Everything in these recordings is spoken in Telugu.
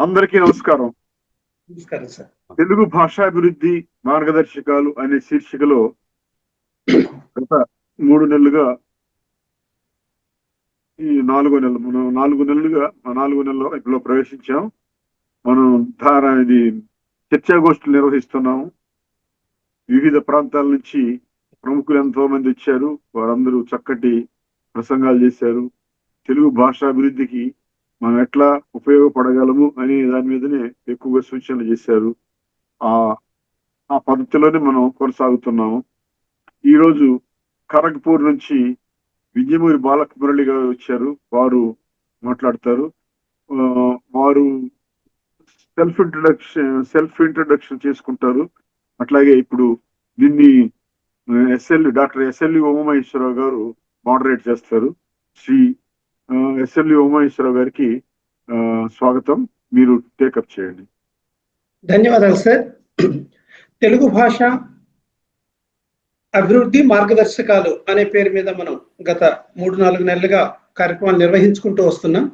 అందరికీ నమస్కారం. నమస్కారం సార్. తెలుగు భాషాభివృద్ధి మార్గదర్శకాలు అనే శీర్షికలో గత 3 నెలలుగా ఈ 4వ నెల మనం 4 నెలల్లో ఇందులో ప్రవేశించాం. మనం ఇది చర్చాగోష్ఠులు నిర్వహిస్తున్నాము. వివిధ ప్రాంతాల నుంచి ప్రముఖులు ఎంతో మంది వచ్చారు. వారందరూ చక్కటి ప్రసంగాలు చేశారు. తెలుగు భాషాభివృద్ధికి మనం ఎట్లా ఉపయోగపడగలము అనే దాని మీదనే ఎక్కువగా సూచనలు చేశారు. ఆ పద్ధతిలోనే మనం కొనసాగుతున్నాము. ఈరోజు ఖరగ్పూర్ నుంచి వింజమూరి బాలమురళి గారు వచ్చారు. వారు మాట్లాడతారు. వారు సెల్ఫ్ ఇంట్రడక్షన్ చేసుకుంటారు. అట్లాగే ఇప్పుడు దీన్ని డాక్టర్ ఎస్ఎల్వి ఉమామహేశ్వరరావు గారు మోడరేట్ చేస్తారు. శ్రీ ఎస్ఎల్వి ఉమామహేశ్వరరావు గారికి స్వాగతం. మీరు టేకప్ చేయండి. ధన్యవాదాలు సార్. తెలుగు భాష అభివృద్ధి మార్గదర్శకాలు అనే పేరు మీద మనం గత 3-4 నెలలుగా కార్యక్రమాలు నిర్వహించుకుంటూ వస్తున్నాం.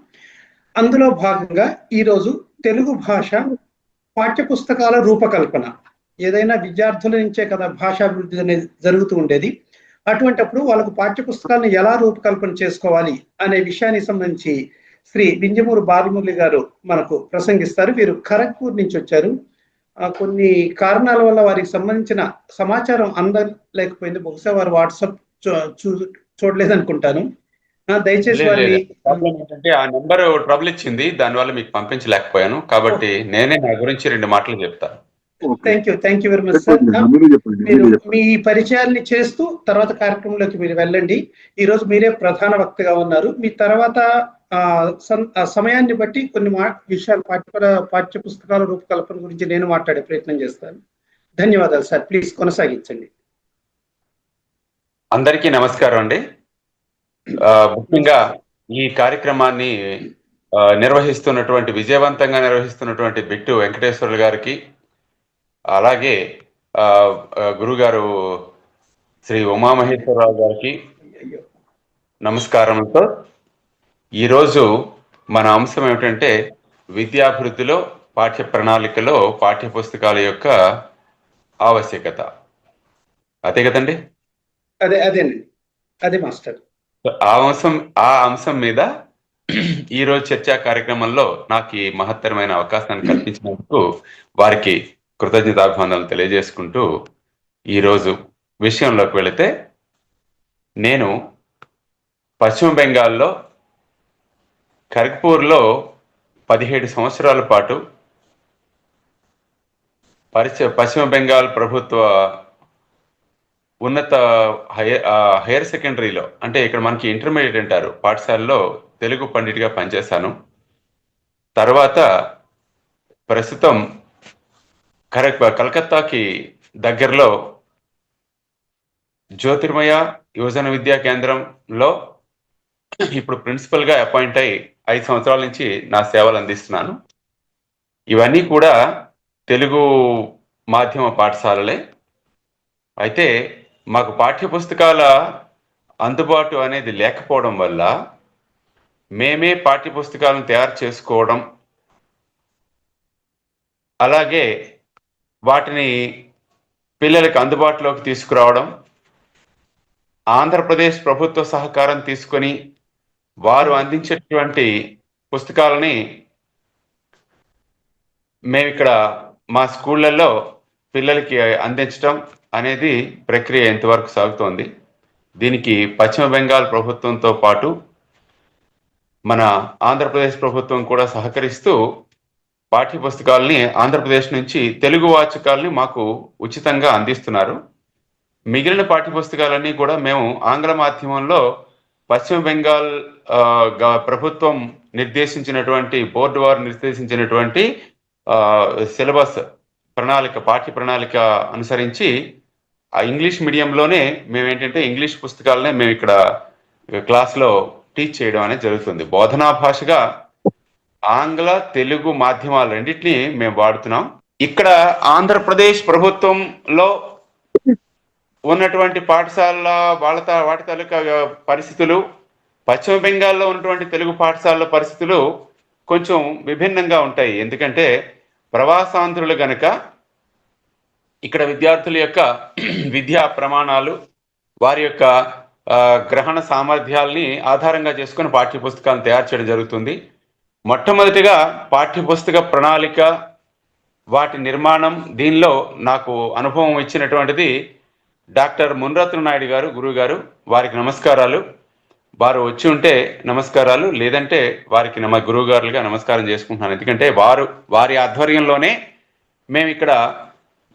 అందులో భాగంగా ఈరోజు తెలుగు భాష పాఠ్యపుస్తకాల రూపకల్పన. ఏదైనా విద్యార్థుల నుంచే కదా భాషాభివృద్ధి అనేది జరుగుతూ ఉండేది. అటువంటప్పుడు వాళ్ళకు పాఠ్యపుస్తకాలను ఎలా రూపకల్పన చేసుకోవాలి అనే విషయానికి సంబంధించి శ్రీ వింజమూరి బాలమురళి గారు మనకు ప్రసంగిస్తారు. వీరు ఖరగ్పూర్ నుంచి వచ్చారు. కొన్ని కారణాల వల్ల వారికి సంబంధించిన సమాచారం అందలేకపోయింది. బహుశా వారు వాట్సాప్ చూడలేదనుకుంటాను. దయచేసి ఏంటంటే ఆ నెంబర్ ట్రబుల్ ఇచ్చింది, దానివల్ల మీకు పంపించలేకపోయాను. కాబట్టి నేనే నా గురించి 2 మాటలు చెప్తాను. Thank you very much sir. మీరు మీ పరిచయాల్ని చేస్తూ తర్వాత కార్యక్రమంలోకి మీరు వెళ్ళండి. ఈ రోజు మీరే ప్రధాన వక్తగా ఉన్నారు. మీ తర్వాత సమయాన్ని బట్టి కొన్ని విషయాలు పాఠ్య పుస్తకాల రూపకల్పన గురించి నేను మాట్లాడే ప్రయత్నం చేస్తాను. ధన్యవాదాలు సార్. ప్లీజ్ కొనసాగించండి. అందరికీ నమస్కారం అండి. ముఖ్యంగా ఈ కార్యక్రమాన్ని విజయవంతంగా నిర్వహిస్తున్నటువంటి బిట్టు వెంకటేశ్వర్లు గారికి, అలాగే గురుగారు శ్రీ ఉమామహేశ్వరరావు గారికి నమస్కారంతో ఈరోజు మన అంశం ఏమిటంటే విద్యాభివృద్ధిలో పాఠ్య ప్రణాళికలో పాఠ్య పుస్తకాల యొక్క ఆవశ్యకత. అదే కదండి? అదే మాస్టర్. ఆ అంశం మీద ఈరోజు చర్చా కార్యక్రమంలో నాకు ఈ మహత్తరమైన అవకాశాన్ని కల్పించినందుకు వారికి కృతజ్ఞతాభివందనలు తెలియజేసుకుంటూ ఈరోజు విషయంలోకి వెళితే, నేను పశ్చిమ బెంగాల్లో ఖరగ్పూర్లో 17 సంవత్సరాల పాటు పశ్చిమ బెంగాల్ ప్రభుత్వ ఉన్నత హైయర్ సెకండరీలో, అంటే ఇక్కడ మనకి ఇంటర్మీడియట్ అంటారు, పాఠశాలలో తెలుగు పండిట్గా పనిచేశాను. తర్వాత ప్రస్తుతం కలకత్తాకి దగ్గరలో జ్యోతిర్మయ యువజన విద్యా కేంద్రంలో ఇప్పుడు ప్రిన్సిపల్ గా అపాయింట్ అయి 5 సంవత్సరాల నుంచి నా సేవలు అందిస్తున్నాను. ఇవన్నీ కూడా తెలుగు మాధ్యమ పాఠశాలలే. అయితే మాకు పాఠ్య పుస్తకాల అందుబాటు అనేది లేకపోవడం వల్ల మేమే పాఠ్య పుస్తకాలను తయారు చేసుకోవడం, అలాగే వాటిని పిల్లలకి అందుబాటులోకి తీసుకురావడం, ఆంధ్రప్రదేశ్ ప్రభుత్వ సహకారం తీసుకొని వారు అందించేటువంటి పుస్తకాలని మేము ఇక్కడ మా స్కూళ్ళల్లో పిల్లలకి అందించడం అనేది ప్రక్రియ ఎంతవరకు సాగుతోంది. దీనికి పశ్చిమ బెంగాల్ ప్రభుత్వంతో పాటు మన ఆంధ్రప్రదేశ్ ప్రభుత్వం కూడా సహకరిస్తూ పాఠ్య పుస్తకాలని ఆంధ్రప్రదేశ్ నుంచి తెలుగు వాచకాలని మాకు ఉచితంగా అందిస్తున్నారు. మిగిలిన పాఠ్య పుస్తకాలన్నీ కూడా మేము ఆంగ్ల మాధ్యమంలో పశ్చిమ బెంగాల్ ప్రభుత్వం నిర్దేశించినటువంటి, బోర్డు వారు నిర్దేశించినటువంటి సిలబస్ పాఠ్య ప్రణాళిక అనుసరించి ఆ ఇంగ్లీష్ మీడియంలోనే మేమేంటంటే ఇంగ్లీష్ పుస్తకాలనే మేము ఇక్కడ క్లాస్లో టీచ్ చేయడం అనేది జరుగుతుంది. బోధనా భాషగా ఆంగ్ల తెలుగు మాధ్యమాలు రెండింటినీ మేము వాడుతున్నాం. ఇక్కడ ఆంధ్రప్రదేశ్ ప్రభుత్వంలో ఉన్నటువంటి పాఠశాలల వాటి తాలూకా పరిస్థితులు, పశ్చిమ బెంగాల్లో ఉన్నటువంటి తెలుగు పాఠశాలల పరిస్థితులు కొంచెం విభిన్నంగా ఉంటాయి. ఎందుకంటే ప్రవాసాంధ్రులు గనక ఇక్కడ విద్యార్థుల యొక్క విద్యా ప్రమాణాలు, వారి యొక్క గ్రహణ సామర్థ్యాల్ని ఆధారంగా చేసుకుని పాఠ్యపుస్తకాలను తయారు చేయడం జరుగుతుంది. మొట్టమొదటిగా పాఠ్యపుస్తక ప్రణాళిక, వాటి నిర్మాణం, దీనిలో నాకు అనుభవం ఇచ్చినటువంటిది డాక్టర్ మున్రత్న నాయుడు గారు, గురువు గారు. వారికి నమస్కారాలు. వారు వచ్చి ఉంటే నమస్కారాలు, లేదంటే వారికి గురువు గారులుగా నమస్కారం చేసుకుంటున్నాను. ఎందుకంటే వారి ఆధ్వర్యంలోనే మేము ఇక్కడ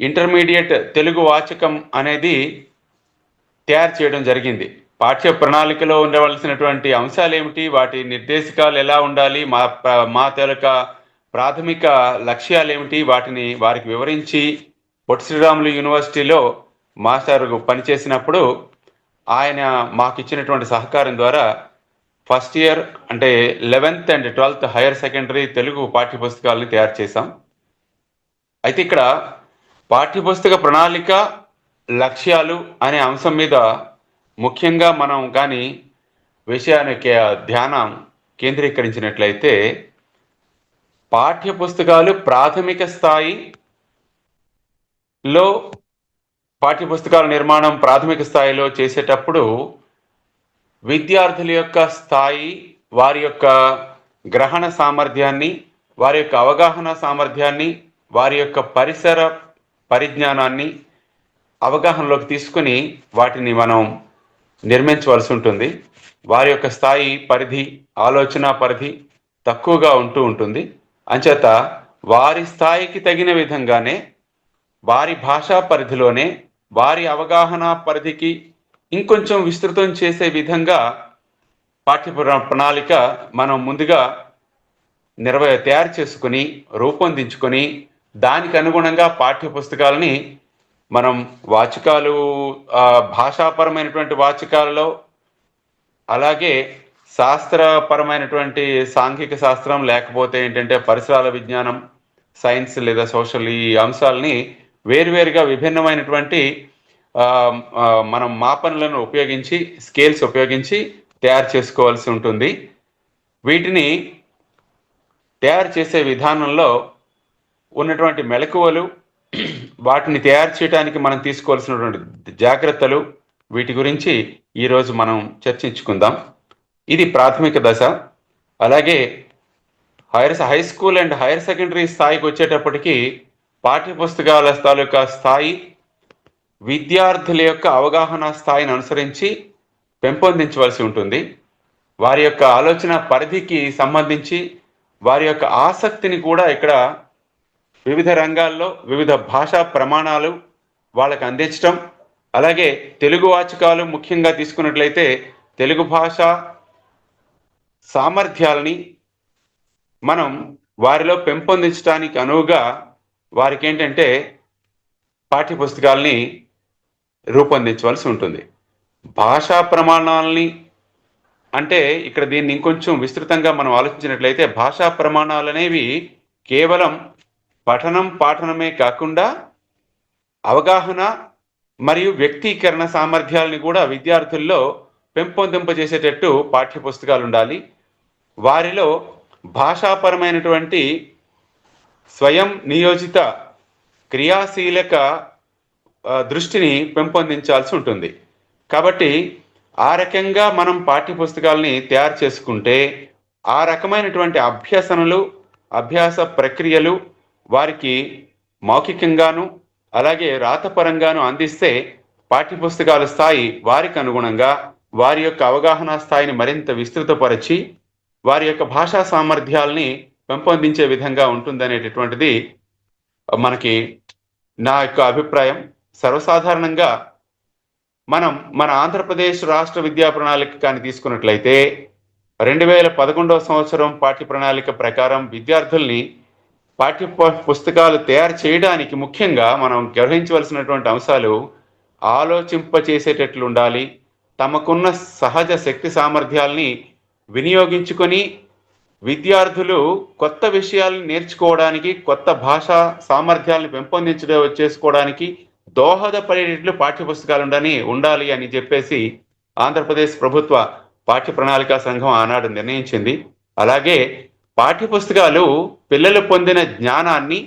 ఇంటర్మీడియట్ తెలుగు వాచకం అనేది తయారు చేయడం జరిగింది. పాఠ్య ప్రణాళికలో ఉండవలసినటువంటి అంశాలు ఏమిటి, వాటి నిర్దేశకాలు ఎలా ఉండాలి, మా తాలూకా ప్రాథమిక లక్ష్యాలు ఏమిటి, వాటిని వారికి వివరించి పొట్టి శ్రీరాములు యూనివర్సిటీలో మాస్టర్ పనిచేసినప్పుడు ఆయన మాకు ఇచ్చినటువంటి సహకారం ద్వారా ఫస్ట్ ఇయర్ అంటే 11th and 12th higher secondary Telugu పాఠ్యపుస్తకాలను తయారు చేశాం. అయితే ఇక్కడ పాఠ్యపుస్తక ప్రణాళిక, లక్ష్యాలు అనే అంశం మీద ముఖ్యంగా మనం కానీ విషయానికి ధ్యానం కేంద్రీకరించినట్లయితే, పాఠ్యపుస్తకాలు ప్రాథమిక స్థాయిలో పాఠ్యపుస్తకాల నిర్మాణం ప్రాథమిక స్థాయిలో చేసేటప్పుడు విద్యార్థుల యొక్క స్థాయి, వారి యొక్క గ్రహణ సామర్థ్యాన్ని, వారి యొక్క అవగాహన సామర్థ్యాన్ని, వారి యొక్క పరిసర పరిజ్ఞానాన్ని అవగాహనలోకి తీసుకుని వాటిని మనం నిర్మించవలసి ఉంటుంది. వారి యొక్క స్థాయి, పరిధి, ఆలోచన పరిధి తక్కువగా ఉంటుంది. అంచేత వారి స్థాయికి తగిన విధంగానే, వారి భాషా పరిధిలోనే, వారి అవగాహన పరిధికి ఇంకొంచెం విస్తృతం చేసే విధంగా పాఠ్య ప్రణాళిక మనం ముందుగా తయారు చేసుకుని, రూపొందించుకొని, దానికి అనుగుణంగా పాఠ్య పుస్తకాలని మనం వాచకాలు, భాషాపరమైనటువంటి వాచకాలలో, అలాగే శాస్త్రపరమైనటువంటి సాంఘిక శాస్త్రం, లేకపోతే ఏంటంటే పరిసరాల విజ్ఞానం, సైన్స్ లేదా సోషల్, ఈ అంశాలని వేరువేరుగా విభిన్నమైనటువంటి మనం మాపనలను ఉపయోగించి, స్కేల్స్ ఉపయోగించి తయారు చేసుకోవాల్సి ఉంటుంది. వీటిని తయారు చేసే విధానంలో ఉన్నటువంటి మెలకువలు, వాటిని తయారు చేయడానికి మనం తీసుకోవాల్సినటువంటి జాగ్రత్తలు, వీటి గురించి ఈరోజు మనం చర్చించుకుందాం. ఇది ప్రాథమిక దశ. అలాగే high school and higher secondary స్థాయికి వచ్చేటప్పటికి పాఠ్యపుస్తకాల తాలూకా స్థాయి విద్యార్థుల యొక్క అవగాహన స్థాయిని అనుసరించి పెంపొందించవలసి ఉంటుంది. వారి యొక్క ఆలోచన పరిధికి సంబంధించి వారి యొక్క ఆసక్తిని కూడా ఇక్కడ వివిధ రంగాల్లో వివిధ భాషా ప్రమాణాలు వాళ్ళకి అందించడం, అలాగే తెలుగు వాచకాలు ముఖ్యంగా తీసుకున్నట్లయితే తెలుగు భాష సామర్థ్యాలని మనం వారిలో పెంపొందించడానికి అనువుగా వారికి ఏంటంటే పాఠ్యపుస్తకాలని రూపొందించవలసి ఉంటుంది. భాషా ప్రమాణాలని అంటే ఇక్కడ దీన్ని ఇంకొంచెం విస్తృతంగా మనం ఆలోచించినట్లయితే, భాషా ప్రమాణాలు అనేవి కేవలం పఠనం పాఠనమే కాకుండా అవగాహన మరియు వ్యక్తీకరణ సామర్థ్యాలని కూడా విద్యార్థుల్లో పెంపొందింపజేసేటట్టు పాఠ్యపుస్తకాలు ఉండాలి. వారిలో భాషాపరమైనటువంటి స్వయం నియోజిత క్రియాశీలక దృష్టిని పెంపొందించాల్సి ఉంటుంది. కాబట్టి ఆ రకంగా మనం పాఠ్యపుస్తకాలని తయారు చేసుకుంటే, ఆ రకమైనటువంటి అభ్యసనలు, అభ్యాస ప్రక్రియలు వారికి మౌఖికంగాను అలాగే రాతపరంగాను అందిస్తే పాఠ్యపుస్తకాల స్థాయి వారికి అనుగుణంగా వారి యొక్క అవగాహన స్థాయిని మరింత విస్తృతపరిచి వారి యొక్క భాషా సామర్థ్యాల్ని పెంపొందించే విధంగా ఉంటుందనేటటువంటిది మనకి నా యొక్క అభిప్రాయం. సర్వసాధారణంగా మనం మన ఆంధ్రప్రదేశ్ రాష్ట్ర విద్యా ప్రణాళిక కానీ తీసుకున్నట్లయితే 2011 సంవత్సరం పాఠ్య ప్రణాళిక ప్రకారం విద్యార్థుల్ని పాఠ్య పుస్తకాలు తయారు చేయడానికి ముఖ్యంగా మనం గ్రహించవలసినటువంటి అంశాలు ఆలోచింపచేసేటట్లు ఉండాలి. తమకున్న సహజ శక్తి సామర్థ్యాల్ని వినియోగించుకొని విద్యార్థులు కొత్త విషయాలను నేర్చుకోవడానికి, కొత్త భాషా సామర్థ్యాలను చేసుకోవడానికి దోహదపడేటట్లు పాఠ్యపుస్తకాలు ఉండాలి అని చెప్పేసి ఆంధ్రప్రదేశ్ ప్రభుత్వ పాఠ్య ప్రణాళికా సంఘం ఆనాడు నిర్ణయించింది. అలాగే పాఠ్యపుస్తకాలు పిల్లలు పొందిన జ్ఞానాన్ని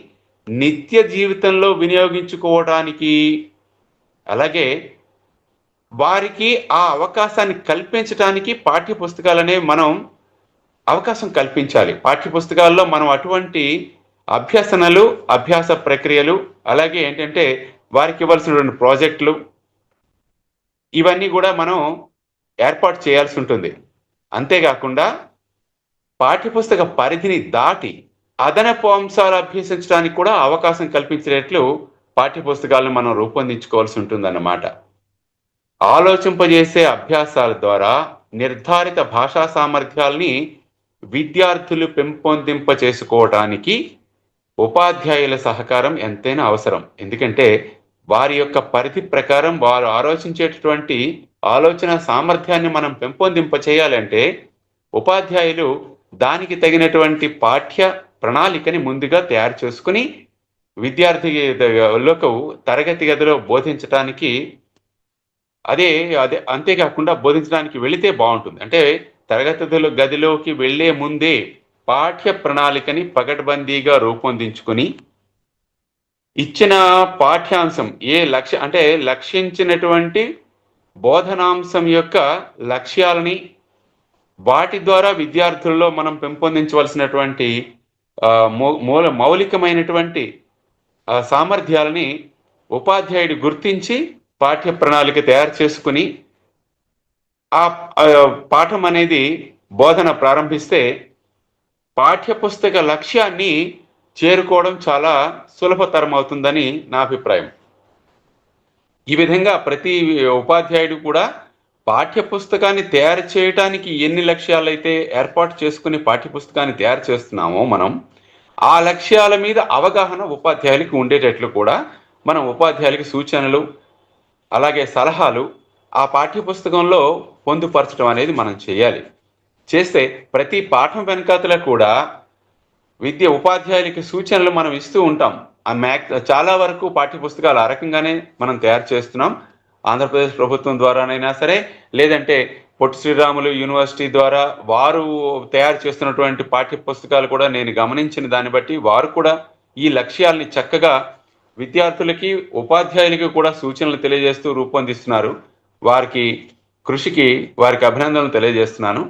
నిత్య జీవితంలో వినియోగించుకోవడానికి, అలాగే వారికి ఆ అవకాశాన్ని కల్పించడానికి పాఠ్యపుస్తకాలనే మనం అవకాశం కల్పించాలి. పాఠ్యపుస్తకాల్లో మనం అటువంటి అభ్యసనలు, అభ్యాస ప్రక్రియలు, అలాగే ఏంటంటే వారికి ఇవ్వాల్సినటువంటి ప్రాజెక్టులు, ఇవన్నీ కూడా మనం ఏర్పాటు చేయాల్సి ఉంటుంది. అంతేకాకుండా పాఠ్యపుస్తక పరిధిని దాటి అదనపు అంశాలు అభ్యసించడానికి కూడా అవకాశం కల్పించేట్లు పాఠ్యపుస్తకాలను మనం రూపొందించుకోవాల్సి ఉంటుందన్నమాట. ఆలోచింపజేసే అభ్యాసాల ద్వారా నిర్ధారిత భాషా సామర్థ్యాల్ని విద్యార్థులు పెంపొందింప చేసుకోవడానికి ఉపాధ్యాయుల సహకారం ఎంతైనా అవసరం. ఎందుకంటే వారి యొక్క పరిధి ప్రకారం వారు ఆలోచించేటటువంటి ఆలోచన సామర్థ్యాన్ని మనం పెంపొందింప చేయాలంటే ఉపాధ్యాయులు దానికి తగినటువంటి పాఠ్య ప్రణాళికని ముందుగా తయారు చేసుకుని విద్యార్థులకు తరగతి గదిలో బోధించడానికి అదే అంతేకాకుండా బోధించడానికి వెళితే బాగుంటుంది. అంటే తరగతి గదిలోకి వెళ్లే ముందే పాఠ్య ప్రణాళికని పకడ్బందీగా రూపొందించుకుని ఇచ్చిన పాఠ్యాంశం లక్షించినటువంటి బోధనాంశం యొక్క లక్ష్యాలని, వాటి ద్వారా విద్యార్థుల్లో మనం పెంపొందించవలసినటువంటి మౌలికమైనటువంటి సామర్థ్యాలని ఉపాధ్యాయుడు గుర్తించి పాఠ్య ప్రణాళిక తయారు చేసుకుని ఆ పాఠం అనేది బోధన ప్రారంభిస్తే పాఠ్యపుస్తక లక్ష్యాన్ని చేరుకోవడం చాలా సులభతరం అవుతుందని నా అభిప్రాయం. ఈ విధంగా ప్రతి ఉపాధ్యాయుడు కూడా పాఠ్యపుస్తకాన్ని తయారు చేయడానికి ఎన్ని లక్ష్యాలైతే ఏర్పాటు చేసుకుని పాఠ్యపుస్తకాన్ని తయారు చేస్తున్నామో మనం ఆ లక్ష్యాల మీద అవగాహన ఉపాధ్యాయులకి ఉండేటట్లు కూడా మనం ఉపాధ్యాయులకి సూచనలు, అలాగే సలహాలు ఆ పాఠ్యపుస్తకంలో పొందుపరచడం అనేది మనం చేయాలి. చేస్తే ప్రతి పాఠం వెనకాతల కూడా ఉపాధ్యాయులకి సూచనలు మనం ఇస్తూ ఉంటాం. చాలా వరకు పాఠ్యపుస్తకాలు ఆ రకంగానే మనం తయారు చేస్తున్నాం. ఆంధ్రప్రదేశ్ ప్రభుత్వం ద్వారానైనా సరే, లేదంటే పొట్టి శ్రీరాములు యూనివర్సిటీ ద్వారా వారు తయారు చేస్తున్నటువంటి పాఠ్యపుస్తకాలు కూడా నేను గమనించిన దాన్ని బట్టి వారు కూడా ఈ లక్ష్యాల్ని చక్కగా విద్యార్థులకి, ఉపాధ్యాయులకి కూడా సూచనలు తెలియజేస్తూ రూపొందిస్తున్నారు. వారికి కృషికి వారికి అభినందనలు తెలియజేస్తున్నాను.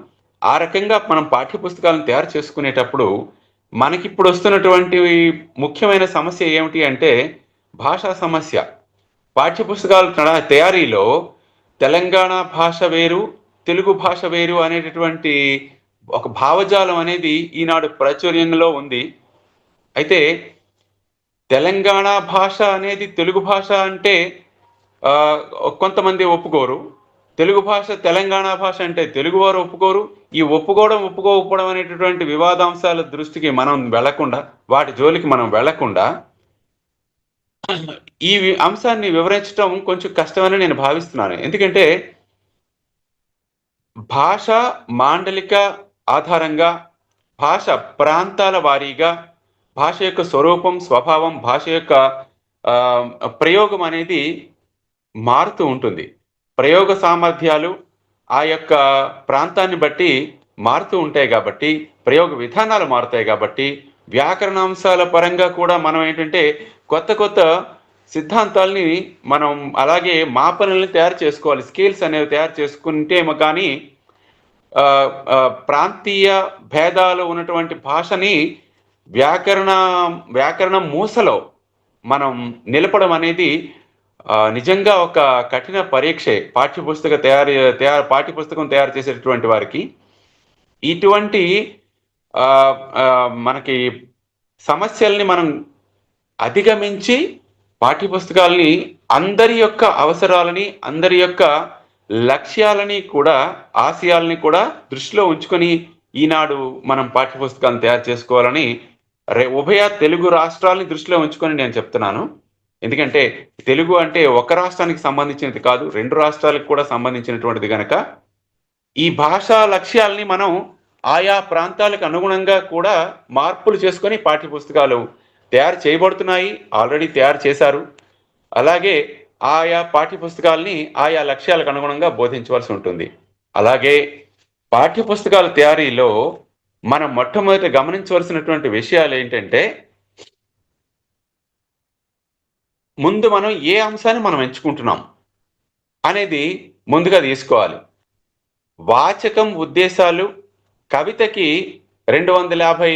ఆ రకంగా మనం పాఠ్యపుస్తకాలను తయారు చేసుకునేటప్పుడు మనకిప్పుడు వస్తున్నటువంటి ముఖ్యమైన సమస్య ఏమిటి అంటే భాషా సమస్య. పాఠ్యపుస్తకాల తయారీలో తెలంగాణ భాష వేరు, తెలుగు భాష వేరు అనేటటువంటి ఒక భావజాలం అనేది ఈనాడు ప్రాచుర్యంలో ఉంది. అయితే తెలంగాణ భాష అనేది తెలుగు భాష అంటే కొంతమంది ఒప్పుకోరు, తెలుగు భాష తెలంగాణ భాష అంటే తెలుగు వారు ఒప్పుకోరు. ఈ ఒప్పుకోకపోవడం అనేటటువంటి వివాదాంశాల దృష్టికి మనం వెళ్లకుండా, వాటి జోలికి మనం వెళ్లకుండా ఈ అంశాన్ని వివరించడం కొంచెం కష్టమని నేను భావిస్తున్నాను. ఎందుకంటే భాష మాండలిక ఆధారంగా, భాష ప్రాంతాల వారీగా, భాష యొక్క స్వరూపం, స్వభావం, భాష యొక్క ప్రయోగం అనేది మారుతూ ఉంటుంది. ప్రయోగ సామర్థ్యాలు ఆ యొక్క ప్రాంతాన్ని బట్టి మారుతూ ఉంటాయి కాబట్టి, ప్రయోగ విధానాలు మారుతాయి కాబట్టి, వ్యాకరణాంశాల పరంగా కూడా మనం ఏంటంటే కొత్త సిద్ధాంతాలని మనం అలాగే మాపనల్ని తయారు చేసుకోవాలి. స్కేల్స్ అనేవి తయారు చేసుకుంటేమో కానీ ప్రాంతీయ భేదాలు ఉన్నటువంటి భాషని వ్యాకరణ మూసలో మనం నిలపడం అనేది నిజంగా ఒక కఠిన పరీక్షే పాఠ్యపుస్తకం తయారు చేసేటటువంటి వారికి. ఇటువంటి మనకి సమస్యల్ని మనం అధిగమించి పాఠ్యపుస్తకాలని అందరి యొక్క అవసరాలని, అందరి యొక్క లక్ష్యాలని కూడా, ఆశయాలని కూడా దృష్టిలో ఉంచుకొని ఈనాడు మనం పాఠ్యపుస్తకాలను తయారు చేసుకోవాలని ఉభయ తెలుగు రాష్ట్రాలని దృష్టిలో ఉంచుకొని నేను చెప్తున్నాను. ఎందుకంటే తెలుగు అంటే ఒక రాష్ట్రానికి సంబంధించినది కాదు, 2 రాష్ట్రాలకు కూడా సంబంధించినటువంటిది కనుక ఈ భాషా లక్ష్యాలని మనం ఆయా ప్రాంతాలకు అనుగుణంగా కూడా మార్పులు చేసుకొని పాఠ్యపుస్తకాలు తయారు చేయబడుతున్నాయి, ఆల్రెడీ తయారు చేశారు. అలాగే ఆయా పాఠ్యపుస్తకాలని ఆయా లక్ష్యాలకు అనుగుణంగా బోధించవలసి ఉంటుంది. అలాగే పాఠ్యపుస్తకాల తయారీలో మనం మొట్టమొదటి గమనించవలసినటువంటి విషయాలు ఏంటంటే, ముందు మనం ఏ అంశాన్ని మనం ఎంచుకుంటున్నాం అనేది ముందుగా తీసుకోవాలి. వాచకం ఉద్దేశాలు కవితకి 250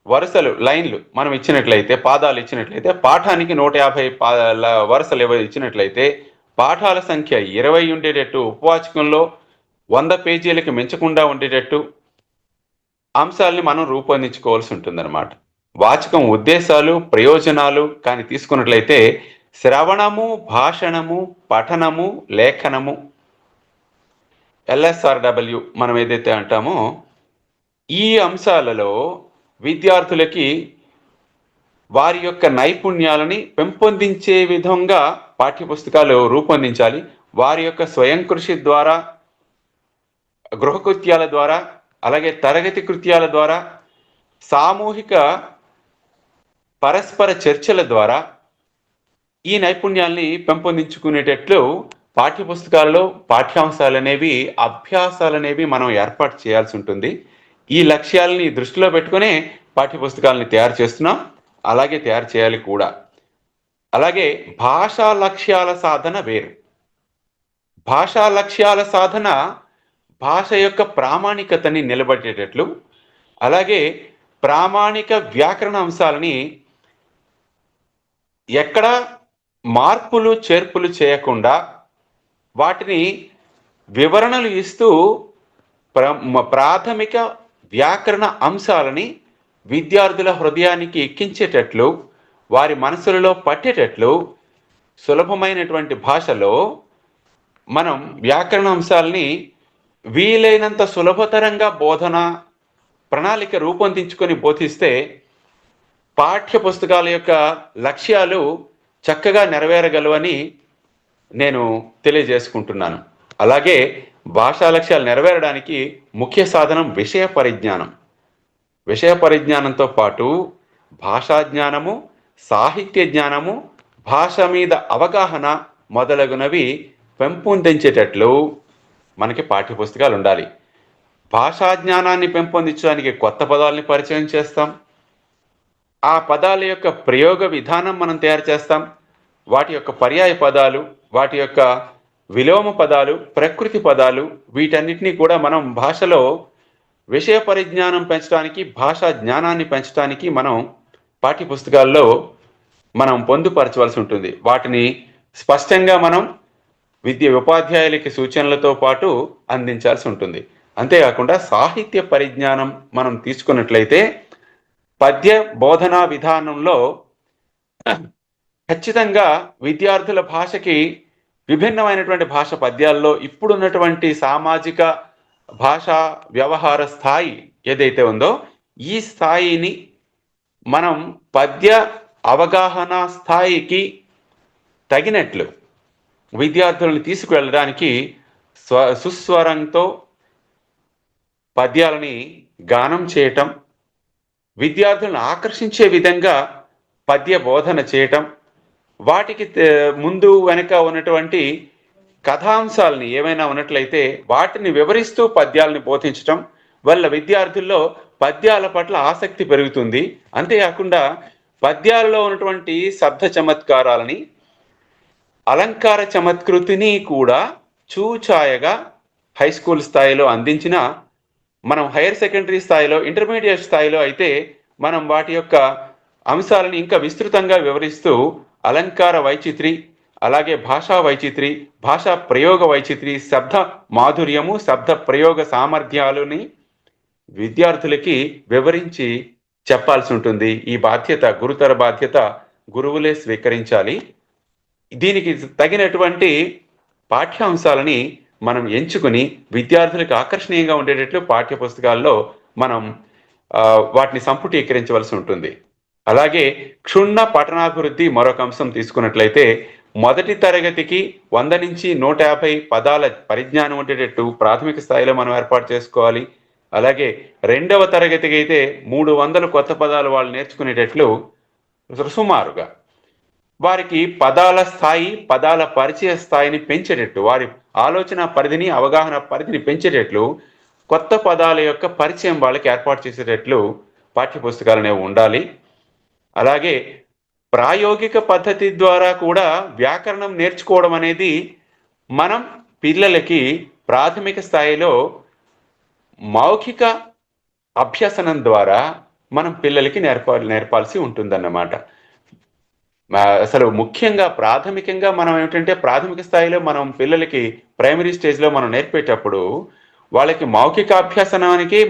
వరుసలు లైన్లు మనం ఇచ్చినట్లయితే, పాదాలు ఇచ్చినట్లయితే, పాఠానికి 150 వరుసలు ఇచ్చినట్లయితే, పాఠాల సంఖ్య 20 ఉండేటట్టు, ఉపవాచకంలో 100 పేజీలకి మించకుండా ఉండేటట్టు అంశాలని మనం రూపొందించుకోవాల్సి ఉంటుందన్నమాట. వాచకం ఉద్దేశాలు ప్రయోజనాలు కానీ తీసుకున్నట్లయితే శ్రవణము, భాషణము, పఠనము, లేఖనము, LSRW మనం ఏదైతే అంటామో, ఈ అంశాలలో విద్యార్థులకి వారి యొక్క నైపుణ్యాలని పెంపొందించే విధంగా పాఠ్యపుస్తకాలు రూపొందించాలి. వారి యొక్క స్వయం కృషి ద్వారా, గృహకృత్యాల ద్వారా, అలాగే తరగతి కృత్యాల ద్వారా, సామూహిక పరస్పర చర్చల ద్వారా ఈ నైపుణ్యాల్ని పెంపొందించుకునేటట్లు పాఠ్యపుస్తకాలలో పాఠ్యాంశాలు అనేవి, అభ్యాసాలు అనేవి మనం ఏర్పాటు చేయాల్సి ఉంటుంది. ఈ లక్ష్యాలని దృష్టిలో పెట్టుకునే పాఠ్యపుస్తకాలని తయారు చేస్తున్నాం, అలాగే తయారు చేయాలి కూడా. అలాగే భాషా లక్ష్యాల సాధన వేరు. భాషా లక్ష్యాల సాధన భాష యొక్క ప్రామాణికతని నిలబెట్టేటట్లు, అలాగే ప్రామాణిక వ్యాకరణ అంశాలని ఎక్కడ మార్పులు చేర్పులు చేయకుండా వాటిని వివరణలు ఇస్తూ ప్రాథమిక వ్యాకరణ అంశాలని విద్యార్థుల హృదయానికి ఎక్కించేటట్లు, వారి మనసులలో పట్టేటట్లు సులభమైనటువంటి భాషలో మనం వ్యాకరణ అంశాలని వీలైనంత సులభతరంగా బోధన ప్రణాళిక రూపొందించుకొని బోధిస్తే పాఠ్య పుస్తకాల యొక్క లక్ష్యాలు చక్కగా నెరవేరగలవని నేను తెలియజేసుకుంటున్నాను. అలాగే భాషా లక్ష్యాలు నెరవేరడానికి ముఖ్య సాధనం విషయ పరిజ్ఞానం. విషయ పరిజ్ఞానంతో పాటు భాషా జ్ఞానము, సాహిత్య జ్ఞానము, భాష మీద అవగాహన మొదలగునవి పెంపొందించేటట్లు మనకి పాఠ్యపుస్తకాలు ఉండాలి. భాషా జ్ఞానాన్ని పెంపొందించడానికి కొత్త పదాలని పరిచయం చేస్తాం. ఆ పదాల యొక్క ప్రయోగ విధానం మనం తయారు చేస్తాం. వాటి యొక్క పర్యాయ పదాలు, వాటి యొక్క విలోమ పదాలు, ప్రకృతి పదాలు, వీటన్నిటినీ కూడా మనం భాషలో విషయ పరిజ్ఞానం పెంచడానికి, భాషా జ్ఞానాన్ని పెంచడానికి మనం పాఠ్యపుస్తకాల్లో మనం పొందుపరచవలసి ఉంటుంది. వాటిని స్పష్టంగా మనం ఉపాధ్యాయులకి సూచనలతో పాటు అందించాల్సి ఉంటుంది. అంతేకాకుండా సాహిత్య పరిజ్ఞానం మనం తీసుకున్నట్లయితే పద్య బోధనా విధానంలో ఖచ్చితంగా విద్యార్థుల భాషకి విభిన్నమైనటువంటి భాష పద్యాల్లో ఇప్పుడున్నటువంటి సామాజిక భాషా వ్యవహార స్థాయి ఏదైతే ఉందో, ఈ స్థాయిని మనం పద్య అవగాహన స్థాయికి తగినట్లు విద్యార్థులను తీసుకువెళ్ళడానికి సుస్వరంతో పద్యాలని గానం చేయటం, విద్యార్థులను ఆకర్షించే విధంగా పద్య బోధన చేయటం, వాటికి ముందు వెనక ఉన్నటువంటి కథాంశాలని ఏమైనా ఉన్నట్లయితే వాటిని వివరిస్తూ పద్యాలని బోధించటం వల్ల విద్యార్థుల్లో పద్యాల పట్ల ఆసక్తి పెరుగుతుంది. అంతేకాకుండా పద్యాలలో ఉన్నటువంటి శబ్ద చమత్కారాలని, అలంకార చమత్కృతిని కూడా చూచాయగా హై స్కూల్ స్థాయిలో అందించిన, మనం హైయర్ సెకండరీ స్థాయిలో, ఇంటర్మీడియట్ స్థాయిలో అయితే మనం వాటి యొక్క అంశాలను ఇంకా విస్తృతంగా వివరిస్తూ అలంకార వైచిత్రి, అలాగే భాషా వైచిత్రి, భాషా ప్రయోగ వైచిత్రి, శబ్ద మాధుర్యము, శబ్ద ప్రయోగ సామర్థ్యాలని విద్యార్థులకి వివరించి చెప్పాల్సి ఉంటుంది. ఈ బాధ్యత, గురుతర బాధ్యత గురువులే స్వీకరించాలి. దీనికి తగినటువంటి పాఠ్యాంశాలని మనం ఎంచుకుని విద్యార్థులకు ఆకర్షణీయంగా ఉండేటట్లు పాఠ్య పుస్తకాల్లో మనం వాటిని సంపుటీకరించవలసి ఉంటుంది. అలాగే క్షుణ్ణ పఠనాభివృద్ధి మరొక అంశం తీసుకున్నట్లయితే, మొదటి తరగతికి 100 నుంచి 150 పదాల పరిజ్ఞానం ఉండేటట్టు ప్రాథమిక స్థాయిలో మనం ఏర్పాటు చేసుకోవాలి. అలాగే రెండవ తరగతికి అయితే 300 కొత్త పదాలు వాళ్ళు నేర్చుకునేటట్లు సుమారుగా వారికి పదాల స్థాయి, పదాల పరిచయ స్థాయిని పెంచేటట్టు, వారి ఆలోచన పరిధిని, అవగాహన పరిధిని పెంచేటట్లు కొత్త పదాల యొక్క పరిచయం వాళ్ళకి ఏర్పాటు చేసేటట్లు పాఠ్యపుస్తకాలు అనేవి ఉండాలి. అలాగే ప్రాయోగిక పద్ధతి ద్వారా కూడా వ్యాకరణం నేర్చుకోవడం అనేది మనం పిల్లలకి ప్రాథమిక స్థాయిలో మౌఖిక అభ్యసనం ద్వారా మనం పిల్లలకి నేర్పాల్సి ఉంటుందన్నమాట. అసలు ముఖ్యంగా ప్రాథమికంగా మనం ఏమిటంటే ప్రాథమిక స్థాయిలో మనం పిల్లలకి ప్రైమరీ స్టేజ్లో మనం నేర్పేటప్పుడు వాళ్ళకి మౌఖిక అభ్యసనానికి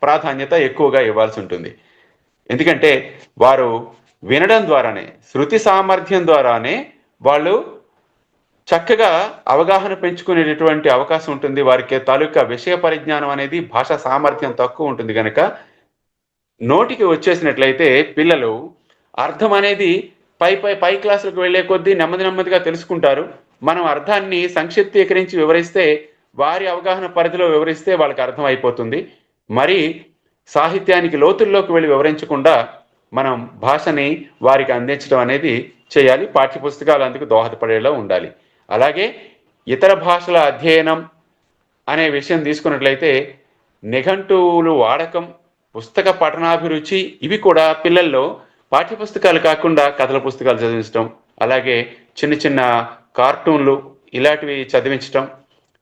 ప్రాధాన్యత ఎక్కువగా ఇవ్వాల్సి ఉంటుంది. ఎందుకంటే వారు వినడం ద్వారానే, శృతి సామర్థ్యం ద్వారానే వాళ్ళు చక్కగా అవగాహన పెంచుకునేటటువంటి అవకాశం ఉంటుంది. వారికి తాలూకా విషయ పరిజ్ఞానం అనేది భాషా సామర్థ్యం తక్కువ ఉంటుంది కనుక నోటికి వచ్చేసినట్లయితే పిల్లలు అర్థం అనేది పై క్లాసులకు వెళ్లే కొద్దీ నెమ్మదిగా తెలుసుకుంటారు. మనం అర్థాన్ని సంక్షిప్తీకరించి వివరిస్తే, వారి అవగాహన పరిధిలో వివరిస్తే వాళ్ళకి అర్థం అయిపోతుంది. మరి సాహిత్యానికి లోతుల్లోకి వెళ్ళి వివరించకుండా మనం భాషని వారికి అందించడం అనేది చేయాలి. పాఠ్యపుస్తకాలు అందుకు దోహదపడేలా ఉండాలి. అలాగే ఇతర భాషల అధ్యయనం అనే విషయం తీసుకున్నట్లయితే నిఘంటువులు వాడకం, పుస్తక పఠనాభిరుచి ఇవి కూడా పిల్లల్లో పాఠ్యపుస్తకాలు కాకుండా కథల పుస్తకాలు చదివించడం, అలాగే చిన్న చిన్న కార్టూన్లు ఇలాంటివి చదివించడం,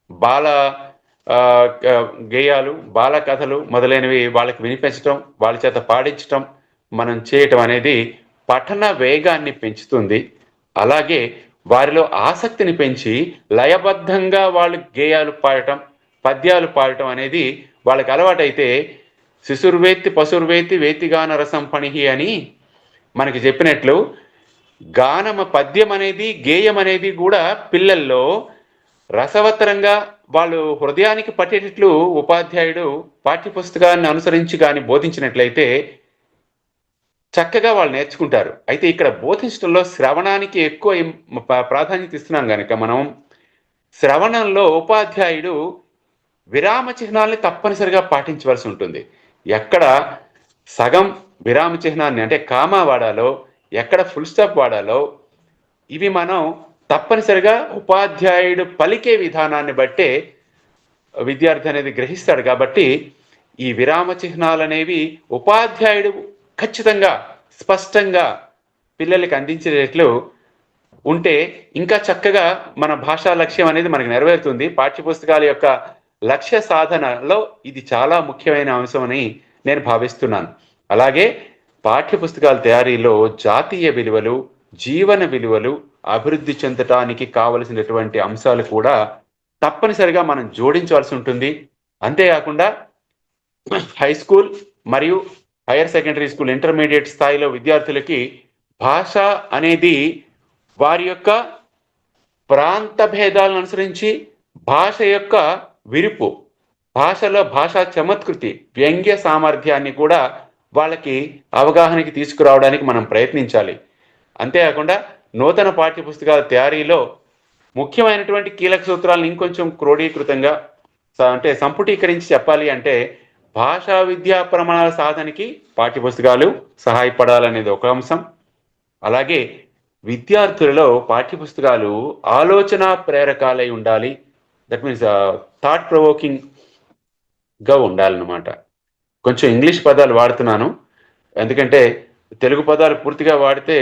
బాల గేయాలు, బాల కథలు మొదలైనవి వాళ్ళకి వినిపించడం, వాళ్ళ చేత పాడించడం మనం చేయటం అనేది పఠన వేగాన్ని పెంచుతుంది. అలాగే వారిలో ఆసక్తిని పెంచి లయబద్ధంగా వాళ్ళు గేయాలు పాడటం, పద్యాలు పాడటం అనేది వాళ్ళకి అలవాటైతే శిశుర్వేత్తి పశుర్వేత్తి వేతిగాన రసం పణిహి అని మనకి చెప్పినట్లు పద్యం అనేది గేయం అనేది కూడా పిల్లల్లో రసవత్తరంగా వాళ్ళు హృదయానికి పట్టేటట్లు ఉపాధ్యాయుడు పాఠ్యపుస్తకాన్ని అనుసరించి కానీ బోధించినట్లయితే చక్కగా వాళ్ళు నేర్చుకుంటారు. అయితే ఇక్కడ బోధించడంలో శ్రవణానికి ఎక్కువ ప్రాధాన్యత ఇస్తున్నాం కనుక మనం శ్రవణంలో ఉపాధ్యాయుడు విరామ చిహ్నాల్ని తప్పనిసరిగా పాటించవలసి ఉంటుంది. ఎక్కడ సగం విరామ చిహ్నాన్ని అంటే కామా వాడాలో, ఎక్కడ ఫుల్ స్టాప్ వాడాలో ఇవి మనం తప్పనిసరిగా ఉపాధ్యాయుడు పలికే విధానాన్ని బట్టే విద్యార్థి అనేది గ్రహిస్తాడు. కాబట్టి ఈ విరామ చిహ్నాలు అనేవి ఉపాధ్యాయుడు ఖచ్చితంగా స్పష్టంగా పిల్లలకి అందించేటట్లు ఉంటే ఇంకా చక్కగా మన భాషా లక్ష్యం అనేది మనకు నెరవేరుతుంది. పాఠ్యపుస్తకాల యొక్క లక్ష్య సాధనలో ఇది చాలా ముఖ్యమైన అంశం అని నేను భావిస్తున్నాను. అలాగే పాఠ్యపుస్తకాల తయారీలో జాతీయ విలువలు, జీవన విలువలు అభివృద్ధి చెందటానికి కావలసినటువంటి అంశాలు కూడా తప్పనిసరిగా మనం జోడించవలసి ఉంటుంది. అంతేకాకుండా హై స్కూల్ మరియు హైయర్ సెకండరీ స్కూల్, ఇంటర్మీడియట్ స్థాయిలో విద్యార్థులకి భాష అనేది వారి యొక్క ప్రాంత భేదాలను అనుసరించి భాష యొక్క విరుపు, భాషలో భాషా చమత్కృతి, వ్యంగ్య సామర్థ్యాన్ని కూడా వాళ్ళకి అవగాహనకి తీసుకురావడానికి మనం ప్రయత్నించాలి. అంతేకాకుండా నూతన పాఠ్యపుస్తకాల తయారీలో ముఖ్యమైనటువంటి కీలక సూత్రాలను ఇంకొంచెం క్రోడీకృతంగా అంటే సంపుటీకరించి చెప్పాలి అంటే భాషా విద్యా ప్రమాణాల సాధనకి పాఠ్యపుస్తకాలు సహాయపడాలనేది ఒక అంశం. అలాగే విద్యార్థులలో పాఠ్యపుస్తకాలు ఆలోచన ప్రేరకాలై ఉండాలి. దట్ మీన్స్ థాట్ ప్రొవోకింగ్గా ఉండాలన్నమాట. కొంచెం ఇంగ్లీష్ పదాలు వాడుతున్నాను, ఎందుకంటే తెలుగు పదాలు పూర్తిగా వాడితే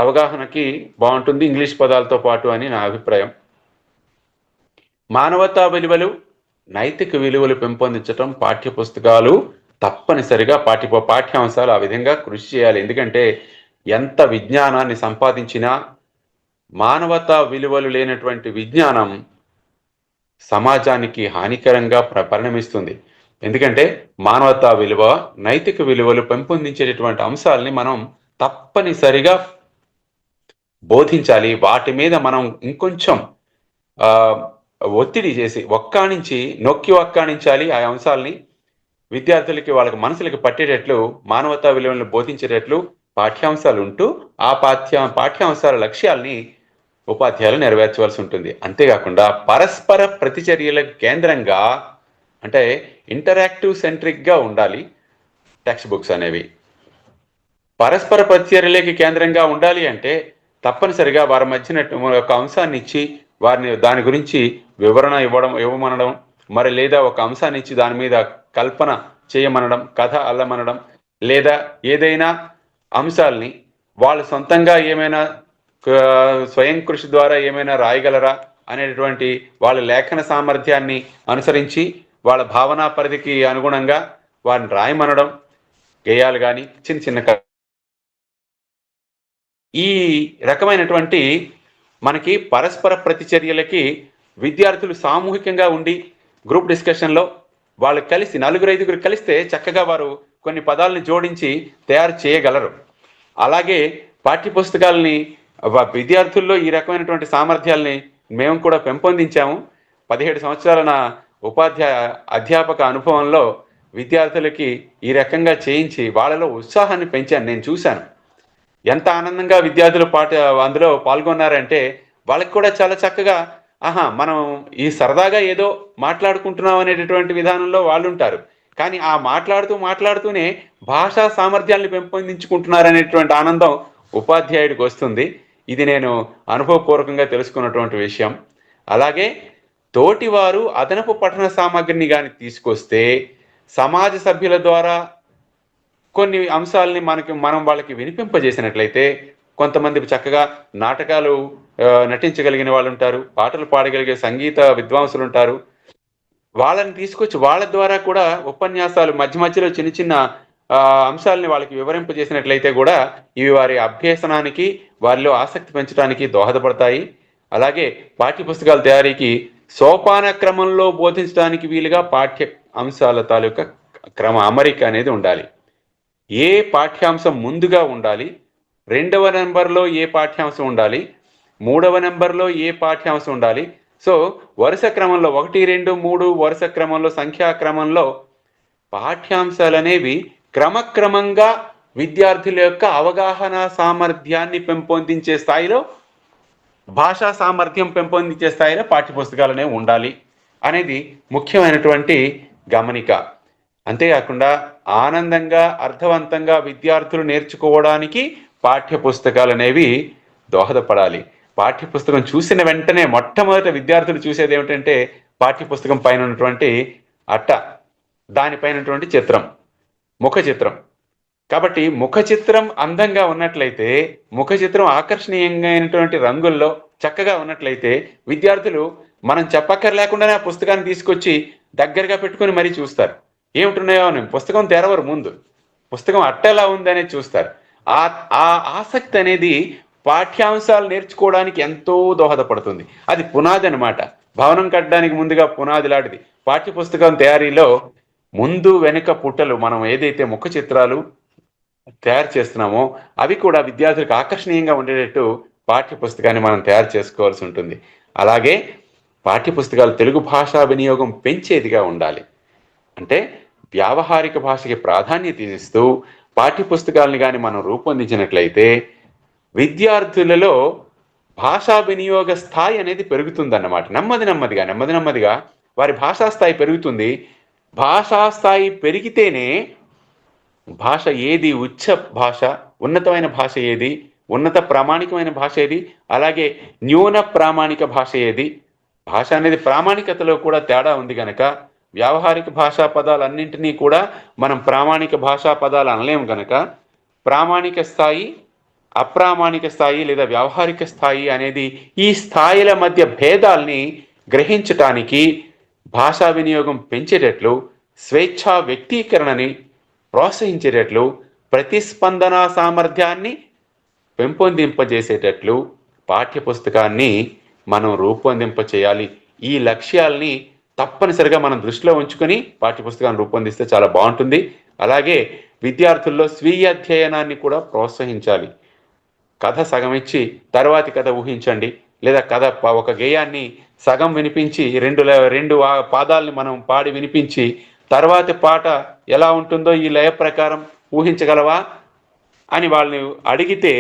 అవగాహనకి బాగుంటుంది ఇంగ్లీష్ పదాలతో పాటు అని నా అభిప్రాయం. మానవతా విలువలు, నైతిక విలువలు పెంపొందించడం పాఠ్యపుస్తకాలు తప్పనిసరిగా పాఠ్యాంశాలు ఆ విధంగా కృషి చేయాలి. ఎందుకంటే ఎంత విజ్ఞానాన్ని సంపాదించినా మానవతా విలువలు లేనటువంటి విజ్ఞానం సమాజానికి హానికరంగా పరిణమిస్తుంది. ఎందుకంటే మానవతా విలువ, నైతిక విలువలు పెంపొందించేటటువంటి అంశాలని మనం తప్పనిసరిగా బోధించాలి. వాటి మీద మనం ఇంకొంచెం ఒత్తిడి చేసి నొక్కి ఒక్కాణించాలి. ఆ అంశాలని విద్యార్థులకి వాళ్ళకి మనసులకి పట్టేటట్లు మానవతా విలువలను బోధించేటట్లు పాఠ్యాంశాలు ఉంటూ ఆ పాఠ్యాంశాల లక్ష్యాల్ని ఉపాధ్యాయులు నెరవేర్చవలసి ఉంటుంది. అంతేకాకుండా పరస్పర ప్రతిచర్యల కేంద్రంగా అంటే ఇంటరాక్టివ్ సెంట్రిక్గా ఉండాలి టెక్స్ట్ బుక్స్ అనేవి. పరస్పర ప్రతిచర్యలకి కేంద్రంగా ఉండాలి అంటే తప్పనిసరిగా వారి మధ్యన ఒక అంశాన్ని ఇచ్చి వారిని దాని గురించి వివరణ ఇవ్వమనడం, మరి లేదా ఒక అంశాన్ని ఇచ్చి దాని మీద కల్పన చేయమనడం, కథ అల్లమనడం, లేదా ఏదైనా అంశాలని వాళ్ళు సొంతంగా ఏమైనా స్వయం కృషి ద్వారా ఏమైనా రాయగలరా అనేటువంటి వాళ్ళ లేఖన సామర్థ్యాన్ని అనుసరించి వాళ్ళ భావనా పరిధికి అనుగుణంగా వారిని రాయమనడం, గేయాలు కానీ చిన్న చిన్న ఈ రకమైనటువంటి మనకి పరస్పర ప్రతిచర్యలకి విద్యార్థులు సామూహికంగా ఉండి గ్రూప్ డిస్కషన్లో వాళ్ళు కలిసి 4-5 కలిస్తే చక్కగా వారు కొన్ని పదాలను జోడించి తయారు చేయగలరు. అలాగే పాఠ్యపుస్తకాలని విద్యార్థుల్లో ఈ రకమైనటువంటి సామర్థ్యాలని మేము కూడా పెంపొందించాము. 17 సంవత్సరాల నా అధ్యాపక అనుభవంలో విద్యార్థులకి ఈ రకంగా చేయించి వాళ్ళలో ఉత్సాహాన్ని పెంచాను. నేను చూశాను ఎంత ఆనందంగా విద్యార్థులు అందులో పాల్గొన్నారంటే వాళ్ళకి కూడా చాలా చక్కగా మనం ఈ సరదాగా ఏదో మాట్లాడుకుంటున్నాం అనేటటువంటి విధానంలో వాళ్ళు ఉంటారు. కానీ ఆ మాట్లాడుతూనే భాషా సామర్థ్యాన్ని పెంపొందించుకుంటున్నారు అనేటువంటి ఆనందం ఉపాధ్యాయుడికి వస్తుంది. ఇది నేను అనుభవపూర్వకంగా తెలుసుకున్నటువంటి విషయం. అలాగే తోటివారు అదనపు పఠన సామగ్రిని కానీ తీసుకొస్తే సమాజ సభ్యుల ద్వారా కొన్ని అంశాలని మనం వాళ్ళకి వినిపింపజేసినట్లయితే కొంతమంది చక్కగా నాటకాలు నటించగలిగిన వాళ్ళు ఉంటారు, పాటలు పాడగలిగే సంగీత విద్వాంసులు ఉంటారు. వాళ్ళని తీసుకొచ్చి వాళ్ళ ద్వారా కూడా ఉపన్యాసాలు మధ్యలో చిన్న చిన్న అంశాలని వాళ్ళకి వివరింపజేసినట్లయితే కూడా ఇవి వారి అభ్యసనానికి వారిలో ఆసక్తి పెంచడానికి దోహదపడతాయి. అలాగే పాఠ్యపుస్తకాల తయారీకి సోపాన క్రమంలో బోధించడానికి వీలుగా పాఠ్య అంశాల తాలూకా అమరిక అనేది ఉండాలి. ఏ పాఠ్యాంశం ముందుగా ఉండాలి, 2వ నెంబర్లో ఏ పాఠ్యాంశం ఉండాలి, 3వ నెంబర్లో ఏ పాఠ్యాంశం ఉండాలి. సో వరుస క్రమంలో 1, 2, 3 వరుస క్రమంలో సంఖ్యాక్రమంలో పాఠ్యాంశాలు అనేవి క్రమక్రమంగా విద్యార్థుల యొక్క అవగాహన సామర్థ్యాన్ని పెంపొందించే స్థాయిలో, భాషా సామర్థ్యం పెంపొందించే స్థాయిలో పాఠ్యపుస్తకాలు అనేవి ఉండాలి అనేది ముఖ్యమైనటువంటి గమనిక. అంతేకాకుండా ఆనందంగా అర్థవంతంగా విద్యార్థులు నేర్చుకోవడానికి పాఠ్యపుస్తకాలు అనేవి దోహదపడాలి. పాఠ్యపుస్తకం చూసిన వెంటనే మొట్టమొదట విద్యార్థులు చూసేది ఏమిటంటే పాఠ్యపుస్తకం పైన ఉన్నటువంటి అట్ట, దానిపైనటువంటి చిత్రం, ముఖ చిత్రం. కాబట్టి ముఖ చిత్రం అందంగా ఉన్నట్లయితే, ముఖ చిత్రం ఆకర్షణీయమైనటువంటి రంగుల్లో చక్కగా ఉన్నట్లయితే విద్యార్థులు మనం చెప్పక్కర్లేకుండానే ఆ పుస్తకాన్ని తీసుకొచ్చి దగ్గరగా పెట్టుకొని మరీ చూస్తారు. ఏమిటున్నాయో అని పుస్తకం తెరవరు, ముందు పుస్తకం అట్ట ఎలా ఉందనేది చూస్తారు. ఆ ఆసక్తి అనేది పాఠ్యాంశాలు నేర్చుకోవడానికి ఎంతో దోహదపడుతుంది. అది పునాది అనమాట. భవనం కట్టడానికి ముందుగా పునాది లాంటిది. పాఠ్యపుస్తకం తయారీలో ముందు వెనుక పుట్టలు మనం ఏదైతే ముఖ చిత్రాలు తయారు చేస్తున్నామో అవి కూడా విద్యార్థులకు ఆకర్షణీయంగా ఉండేటట్టు పాఠ్యపుస్తకాన్ని మనం తయారు చేసుకోవాల్సి ఉంటుంది. అలాగే పాఠ్యపుస్తకాలు తెలుగు భాషా వినియోగం పెంచేదిగా ఉండాలి. అంటే వ్యావహారిక భాషకి ప్రాధాన్యత ఇస్తూ పాఠ్యపుస్తకాలను కానీ మనం రూపొందించినట్లయితే విద్యార్థులలో భాషా వినియోగ స్థాయి అనేది పెరుగుతుందన్నమాట. నెమ్మదిగా వారి భాషా స్థాయి పెరుగుతుంది. భాషా స్థాయి పెరిగితేనే భాష ఏది ఉచ్చ భాష, ఉన్నతమైన భాష ఏది, ఉన్నత ప్రామాణికమైన భాష ఏది, అలాగే న్యూన ప్రామాణిక భాష ఏది. భాష అనేది ప్రామాణికతలో కూడా తేడా ఉంది కనుక వ్యావహారిక భాషా పదాలన్నింటినీ కూడా మనం ప్రామాణిక భాషా పదాలు అనలేము కనుక ప్రామాణిక స్థాయి, అప్రామాణిక స్థాయి లేదా వ్యావహారిక స్థాయి అనేది ఈ స్థాయిల మధ్య భేదాల్ని గ్రహించటానికి భాషా వినియోగం పెంచేటట్లు, స్వేచ్ఛా వ్యక్తీకరణని ప్రోత్సహించేటట్లు, ప్రతిస్పందన సామర్థ్యాన్ని పెంపొందింపజేసేటట్లు పాఠ్యపుస్తకాన్ని మనం రూపొందింప చేయాలి. ఈ లక్ష్యాల్ని తప్పనిసరిగా మనం దృష్టిలో ఉంచుకొని పాఠ్యపుస్తకాన్ని రూపొందిస్తే చాలా బాగుంటుంది. అలాగే విద్యార్థుల్లో స్వీయ అధ్యయనాన్ని కూడా ప్రోత్సహించాలి. కథ సగం ఇచ్చి తర్వాతి కథ ఊహించండి, లేదా కథ ఒక గేయాన్ని సగం వినిపించి రెండు పాదాలని మనం పాడి వినిపించి తర్వాతి పాట ఎలా ఉంటుందో ఈ లయ ప్రకారం ఊహించగలవా అని వాళ్ళని అడిగితే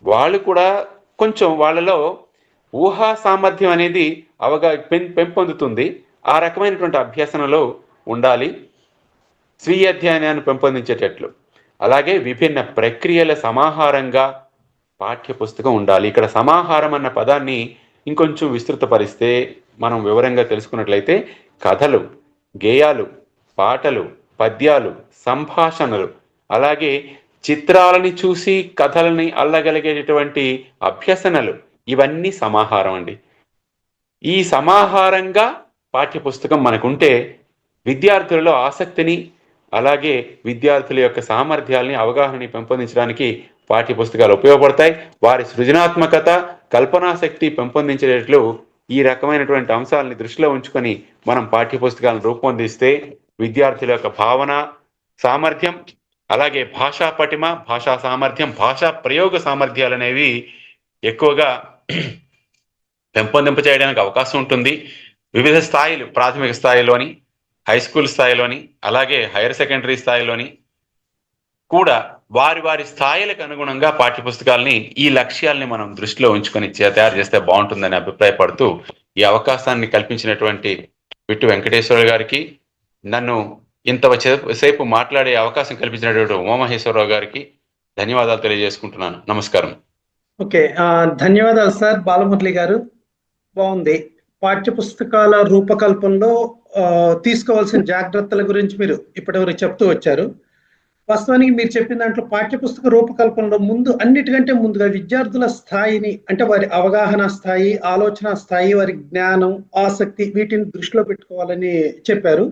వాళ్ళు కూడా కొంచెం వాళ్ళలో ఊహా సామర్థ్యం అనేది పెంపొందుతుంది. ఆ రకమైనటువంటి అభ్యసనలో ఉండాలి, స్వీయ అధ్యయనాన్ని పెంపొందించేటట్లు. అలాగే విభిన్న ప్రక్రియల సమాహారంగా పాఠ్యపుస్తకం ఉండాలి. ఇక్కడ సమాహారం అన్న పదాన్ని ఇంకొంచెం విస్తృతపరిస్తే మనం వివరంగా తెలుసుకున్నట్లయితే కథలు, గేయాలు, పాటలు, పద్యాలు, సంభాషణలు, అలాగే చిత్రాలని చూసి కథలని అల్లగలిగేటటువంటి అభ్యసనలు, ఇవన్నీ సమాహారం అండి. ఈ సమాహారంగా పాఠ్యపుస్తకం మనకుంటే విద్యార్థులలో ఆసక్తిని, అలాగే విద్యార్థుల యొక్క సామర్థ్యాలని, అవగాహనని పెంపొందించడానికి పాఠ్యపుస్తకాలు ఉపయోగపడతాయి. వారి సృజనాత్మకత, కల్పనాశక్తి పెంపొందించేటట్లు ఈ రకమైనటువంటి అంశాలని దృష్టిలో ఉంచుకొని మనం పాఠ్యపుస్తకాలను రూపొందిస్తే విద్యార్థుల యొక్క భావన సామర్థ్యం, అలాగే భాషా పటిమ, భాషా సామర్థ్యం, భాషా ప్రయోగ సామర్థ్యాలు అనేవి ఎక్కువగా పెంపొందింప చేయడానికి అవకాశం ఉంటుంది. వివిధ స్థాయిలు, ప్రాథమిక స్థాయిలోని, హై స్కూల్ స్థాయిలోని, అలాగే హైయర్ సెకండరీ స్థాయిలోని కూడా వారి వారి స్థాయిలకు అనుగుణంగా పాఠ్యపుస్తకాలని, ఈ లక్ష్యాలని మనం దృష్టిలో ఉంచుకొని తయారు చేస్తే బాగుంటుందని అభిప్రాయపడుతూ ఈ అవకాశాన్ని కల్పించినటువంటి విట్టు వెంకటేశ్వర గారికి, నన్ను ఇంతసేపు మాట్లాడే అవకాశం కల్పించినటువంటి ఉమామహేశ్వరరావు గారికి ధన్యవాదాలు తెలియజేసుకుంటున్నాను. నమస్కారం. ఓకే, ధన్యవాదాలు సార్ బాలమురళి గారు. బాగుంది. పాఠ్యపుస్తకాల రూపకల్పనలో తీసుకోవాల్సిన జాగ్రత్తల గురించి మీరు ఇప్పటివరకు చెప్తూ వచ్చారు. వాస్తవానికి మీరు చెప్పిన దాంట్లో పాఠ్యపుస్తక రూపకల్పనలో అన్నిటికంటే ముందుగా విద్యార్థుల స్థాయిని, అంటే వారి అవగాహన స్థాయి, ఆలోచన స్థాయి, వారి జ్ఞానం, ఆసక్తి, వీటిని దృష్టిలో పెట్టుకోవాలని చెప్పారు.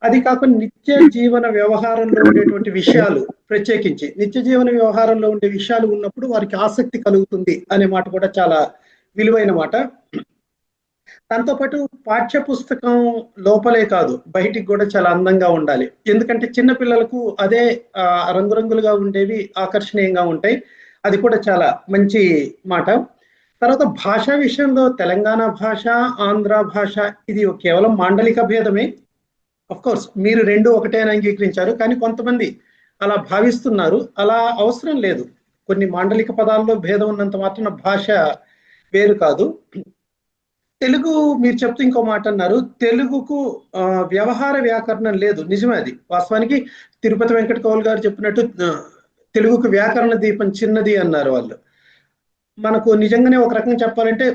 అది కాకుండా నిత్య జీవన వ్యవహారంలో ఉండేటువంటి విషయాలు, ప్రత్యేకించి నిత్య జీవన వ్యవహారంలో ఉండే విషయాలు ఉన్నప్పుడు వారికి ఆసక్తి కలుగుతుంది అనే మాట కూడా చాలా విలువైన మాట. దాంతోపాటు పాఠ్య పుస్తకం లోపలే కాదు, బయటికి కూడా చాలా అందంగా ఉండాలి. ఎందుకంటే చిన్న పిల్లలకు అదే రంగురంగులుగా ఉండేవి ఆకర్షణీయంగా ఉంటాయి. అది కూడా చాలా మంచి మాట. తర్వాత భాషా విషయంలో తెలంగాణ భాష, ఆంధ్ర భాష ఇది కేవలం మాండలిక భేదమే. అఫ్ కోర్స్ మీరు రెండు ఒకటే అని అంగీకరించారు, కానీ కొంతమంది అలా భావిస్తున్నారు. అలా అవసరం లేదు. కొన్ని మాండలిక పదాల్లో భేదం ఉన్నంత మాత్రాన భాష వేరు కాదు. తెలుగు మీరు చెప్తూ ఇంకో మాట అన్నారు, తెలుగుకు వ్యవహార వ్యాకరణం లేదు. నిజమే, అది వాస్తవానికి తిరుపతి వెంకట కౌల్ గారు చెప్పినట్టు తెలుగుకు వ్యాకరణ దీపం చిన్నది అన్నారు వాళ్ళు. మనకు నిజంగానే ఒక రకంగా చెప్పాలంటే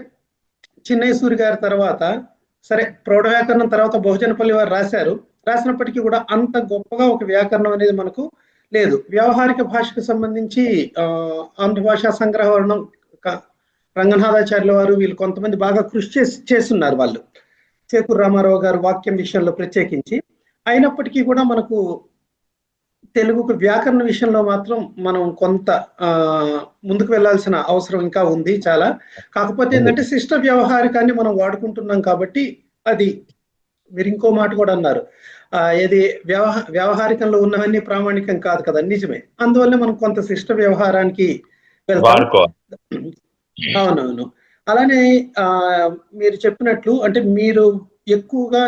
చిన్నయ్య సూరి గారి తర్వాత, సరే ప్రౌఢ వ్యాకరణం తర్వాత బహుజనపల్లి వారు రాసినప్పటికీ కూడా అంత గొప్పగా ఒక వ్యాకరణం అనేది మనకు లేదు. వ్యవహారిక భాషకు సంబంధించి ఆంధ్ర భాషా సంగ్రహవర్ణం రంగనాథాచార్యుల వారు వీళ్ళు కొంతమంది బాగా కృషి చేస్తున్నారు. వాళ్ళు చేకూరు రామారావు గారు వాక్యం విషయంలో ప్రత్యేకించి. అయినప్పటికీ కూడా మనకు తెలుగుకు వ్యాకరణ విషయంలో మాత్రం మనం కొంత ముందుకు వెళ్లాల్సిన అవసరం ఇంకా ఉంది చాలా. కాకపోతే ఏంటంటే శిష్ట వ్యవహారికాన్ని మనం వాడుకుంటున్నాం కాబట్టి అది, మీరు ఇంకో మాట కూడా అన్నారు, ఏది వ్యవహారికంలో ఉన్నవన్నీ ప్రామాణికం కాదు కదా. నిజమే, అందువల్ల మనం కొంత శిష్ట వ్యవహారానికి వెళ్తాం. అవునవును. అలానే మీరు చెప్పినట్లు అంటే మీరు ఎక్కువగా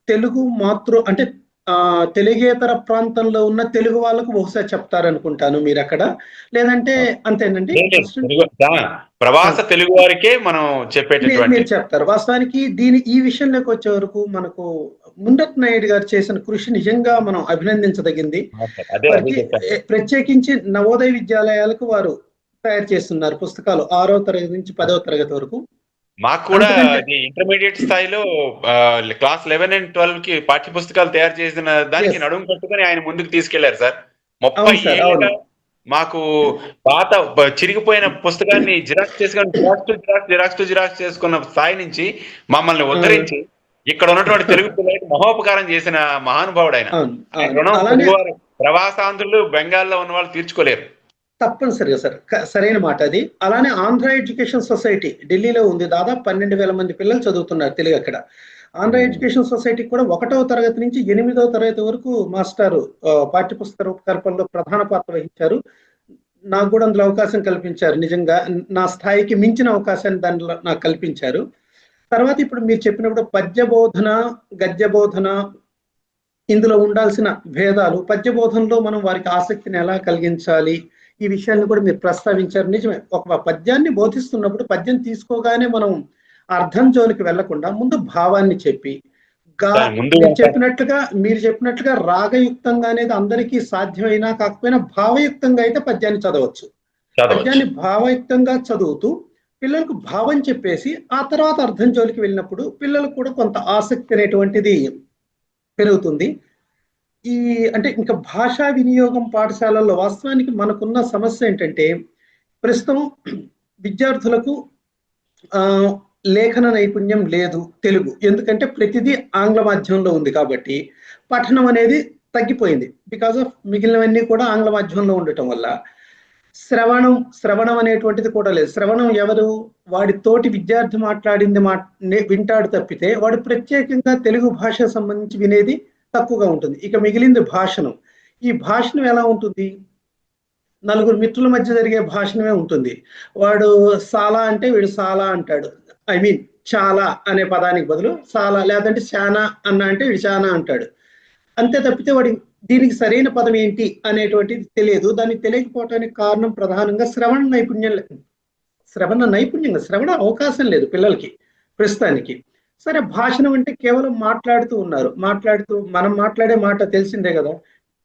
తెలుగు అంటే తెలుగేతర ప్రాంతంలో ఉన్న తెలుగు వాళ్ళకు బహుశా చెప్తారనుకుంటాను మీరు అక్కడ, లేదంటే అంతేనండి? ప్రవాస తెలుగు వారికే మనం చెప్పేటటువంటి మీరు చెప్తారు. వాస్తవానికి ఈ విషయంలోకి వచ్చే వరకు మనకు ముండత్ నాయుడు గారు చేసిన కృషి నిజంగా మనం అభినందించదగింది. ప్రత్యేకించి నవోదయ విద్యాలయాలకు వారు తయారు చేస్తున్నారు పుస్తకాలు 6వ తరగతి నుంచి 10వ తరగతి వరకు. మాకు కూడా ఇంటర్మీడియట్ స్థాయిలో క్లాస్ 11 and 12 కి పాఠ్య పుస్తకాలు తయారు చేసిన దానికి నడుము కట్టుకుని ఆయన ముందుకు తీసుకెళ్లారు సార్. 30 ఏళ్ళుగా మాకు పాత చిరిగిపోయిన పుస్తకాన్ని జిరాక్స్ చేసుకొని జిరాక్స్ చేసుకున్న స్థాయి నుంచి మమ్మల్ని ఉద్ధరించి ఇక్కడ ఉన్నటువంటి తెలుగు పిల్లలకు మహోపకారం చేసిన మహానుభావుడు ఆయన. రుణం ప్రవాసాంధ్రులు బెంగాల్లో ఉన్న వాళ్ళు తీర్చుకోలేరు. తప్పనిసరిగా సార్, సరైన మాట అది. అలానే ఆంధ్ర ఎడ్యుకేషన్ సొసైటీ ఢిల్లీలో ఉంది. దాదాపు 12,000 మంది పిల్లలు చదువుతున్నారు తెలుగు అక్కడ. ఆంధ్ర ఎడ్యుకేషన్ సొసైటీ కూడా 1వ తరగతి నుంచి 8వ తరగతి వరకు మాస్టారు పాఠ్యపుస్తక రూపకల్పనలో ప్రధాన పాత్ర వహించారు. నాకు కూడా అందులో అవకాశం కల్పించారు. నిజంగా నా స్థాయికి మించిన అవకాశాన్ని దాంట్లో నాకు కల్పించారు. తర్వాత ఇప్పుడు మీరు చెప్పినప్పుడు పద్య బోధన, గద్య బోధన, ఇందులో ఉండాల్సిన భేదాలు, పద్య బోధనలో మనం వారికి ఆసక్తిని ఎలా కలిగించాలి, ఈ విషయాన్ని కూడా మీరు ప్రస్తావించారు. నిజమే, ఒక పద్యాన్ని బోధిస్తున్నప్పుడు పద్యం తీసుకోగానే మనం అర్థం జోలికి వెళ్లకుండా ముందు భావాన్ని చెప్పి, మీరు చెప్పినట్లుగా రాగయుక్తంగా అనేది అందరికీ సాధ్యమైనా కాకపోయినా భావయుక్తంగా అయితే పద్యాన్ని చదవచ్చు. పద్యాన్ని భావయుక్తంగా చదువుతూ పిల్లలకు భావం చెప్పేసి ఆ తర్వాత అర్థం జోలికి వెళ్ళినప్పుడు పిల్లలకు కూడా కొంత ఆసక్తి అనేటువంటిది పెరుగుతుంది. ఈ అంటే ఇంకా భాషా వినియోగం పాఠశాలల్లో వాస్తవానికి మనకున్న సమస్య ఏంటంటే ప్రస్తుతం విద్యార్థులకు ఆ, లేఖన నైపుణ్యం లేదు తెలుగు, ఎందుకంటే ప్రతిదీ ఆంగ్ల మాధ్యమంలో ఉంది కాబట్టి పఠనం అనేది తగ్గిపోయింది. బికాస్ ఆఫ్ మిగిలినవన్నీ కూడా ఆంగ్ల మాధ్యమంలో ఉండటం వల్ల శ్రవణం అనేటువంటిది కూడా లేదు. శ్రవణం ఎవరు? వాడి తోటి విద్యార్థి మాట్లాడింది వింటాడు తప్పితే వాడు ప్రత్యేకంగా తెలుగు భాష సంబంధించి వినేది తక్కువగా ఉంటుంది. ఇక మిగిలింది భాషణం. ఈ భాషణం ఎలా ఉంటుంది? నలుగురు మిత్రుల మధ్య జరిగే భాషణమే ఉంటుంది. వాడు సాలా అంటే వీడు సాలా అంటాడు, ఐ మీన్ చాలా అనే పదానికి బదులు సాలా, లేదంటే శానా అన్న అంటే వీడు శానా అంటాడు. అంతే తప్పితే వాడి దీనికి సరైన పదం ఏంటి అనేటువంటిది తెలియదు. దానికి తెలియకపోవటానికి కారణం ప్రధానంగా శ్రవణ అవకాశం లేదు పిల్లలకి ప్రస్తుతానికి. సరే, భాషణం అంటే కేవలం మాట్లాడుతూ ఉన్నారు. మనం మాట్లాడే మాట తెలిసిందే కదా,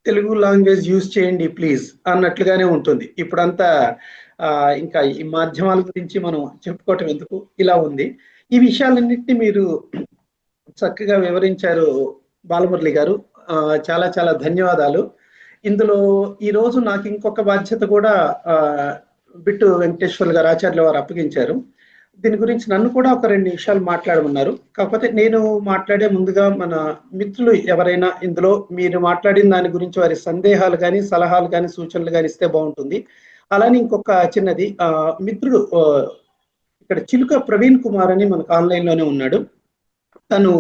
తెలుగు లాంగ్వేజ్ యూజ్ చేయండి ప్లీజ్ అన్నట్లుగానే ఉంటుంది. ఇప్పుడంతా ఇంకా ఈ మాధ్యమాల గురించి మనం చెప్పుకోవటం ఎందుకు, ఇలా ఉంది. ఈ విషయాలన్నింటినీ మీరు చక్కగా వివరించారు బాలమురళి గారు. చాలా చాలా ధన్యవాదాలు. ఇందులో ఈరోజు నాకు ఇంకొక బాధ్యత కూడా బిట్టు వెంకటేశ్వర్లు గారు, ఆచార్యుల వారు అప్పగించారు. దీని గురించి నన్ను కూడా ఒక 2 నిమిషాలు మాట్లాడమన్నారు. కాకపోతే నేను మాట్లాడే ముందుగా మన మిత్రులు ఎవరైనా ఇందులో మీరు మాట్లాడిన దాని గురించి వారి సందేహాలు కానీ, సలహాలు కానీ, సూచనలు కానీ ఇస్తే బాగుంటుంది. అలానే ఇంకొక చిన్నది, మిత్రుడు ఇక్కడ చిలుక ప్రవీణ్ కుమార్ అని మనకు ఆన్లైన్లోనే ఉన్నాడు. తను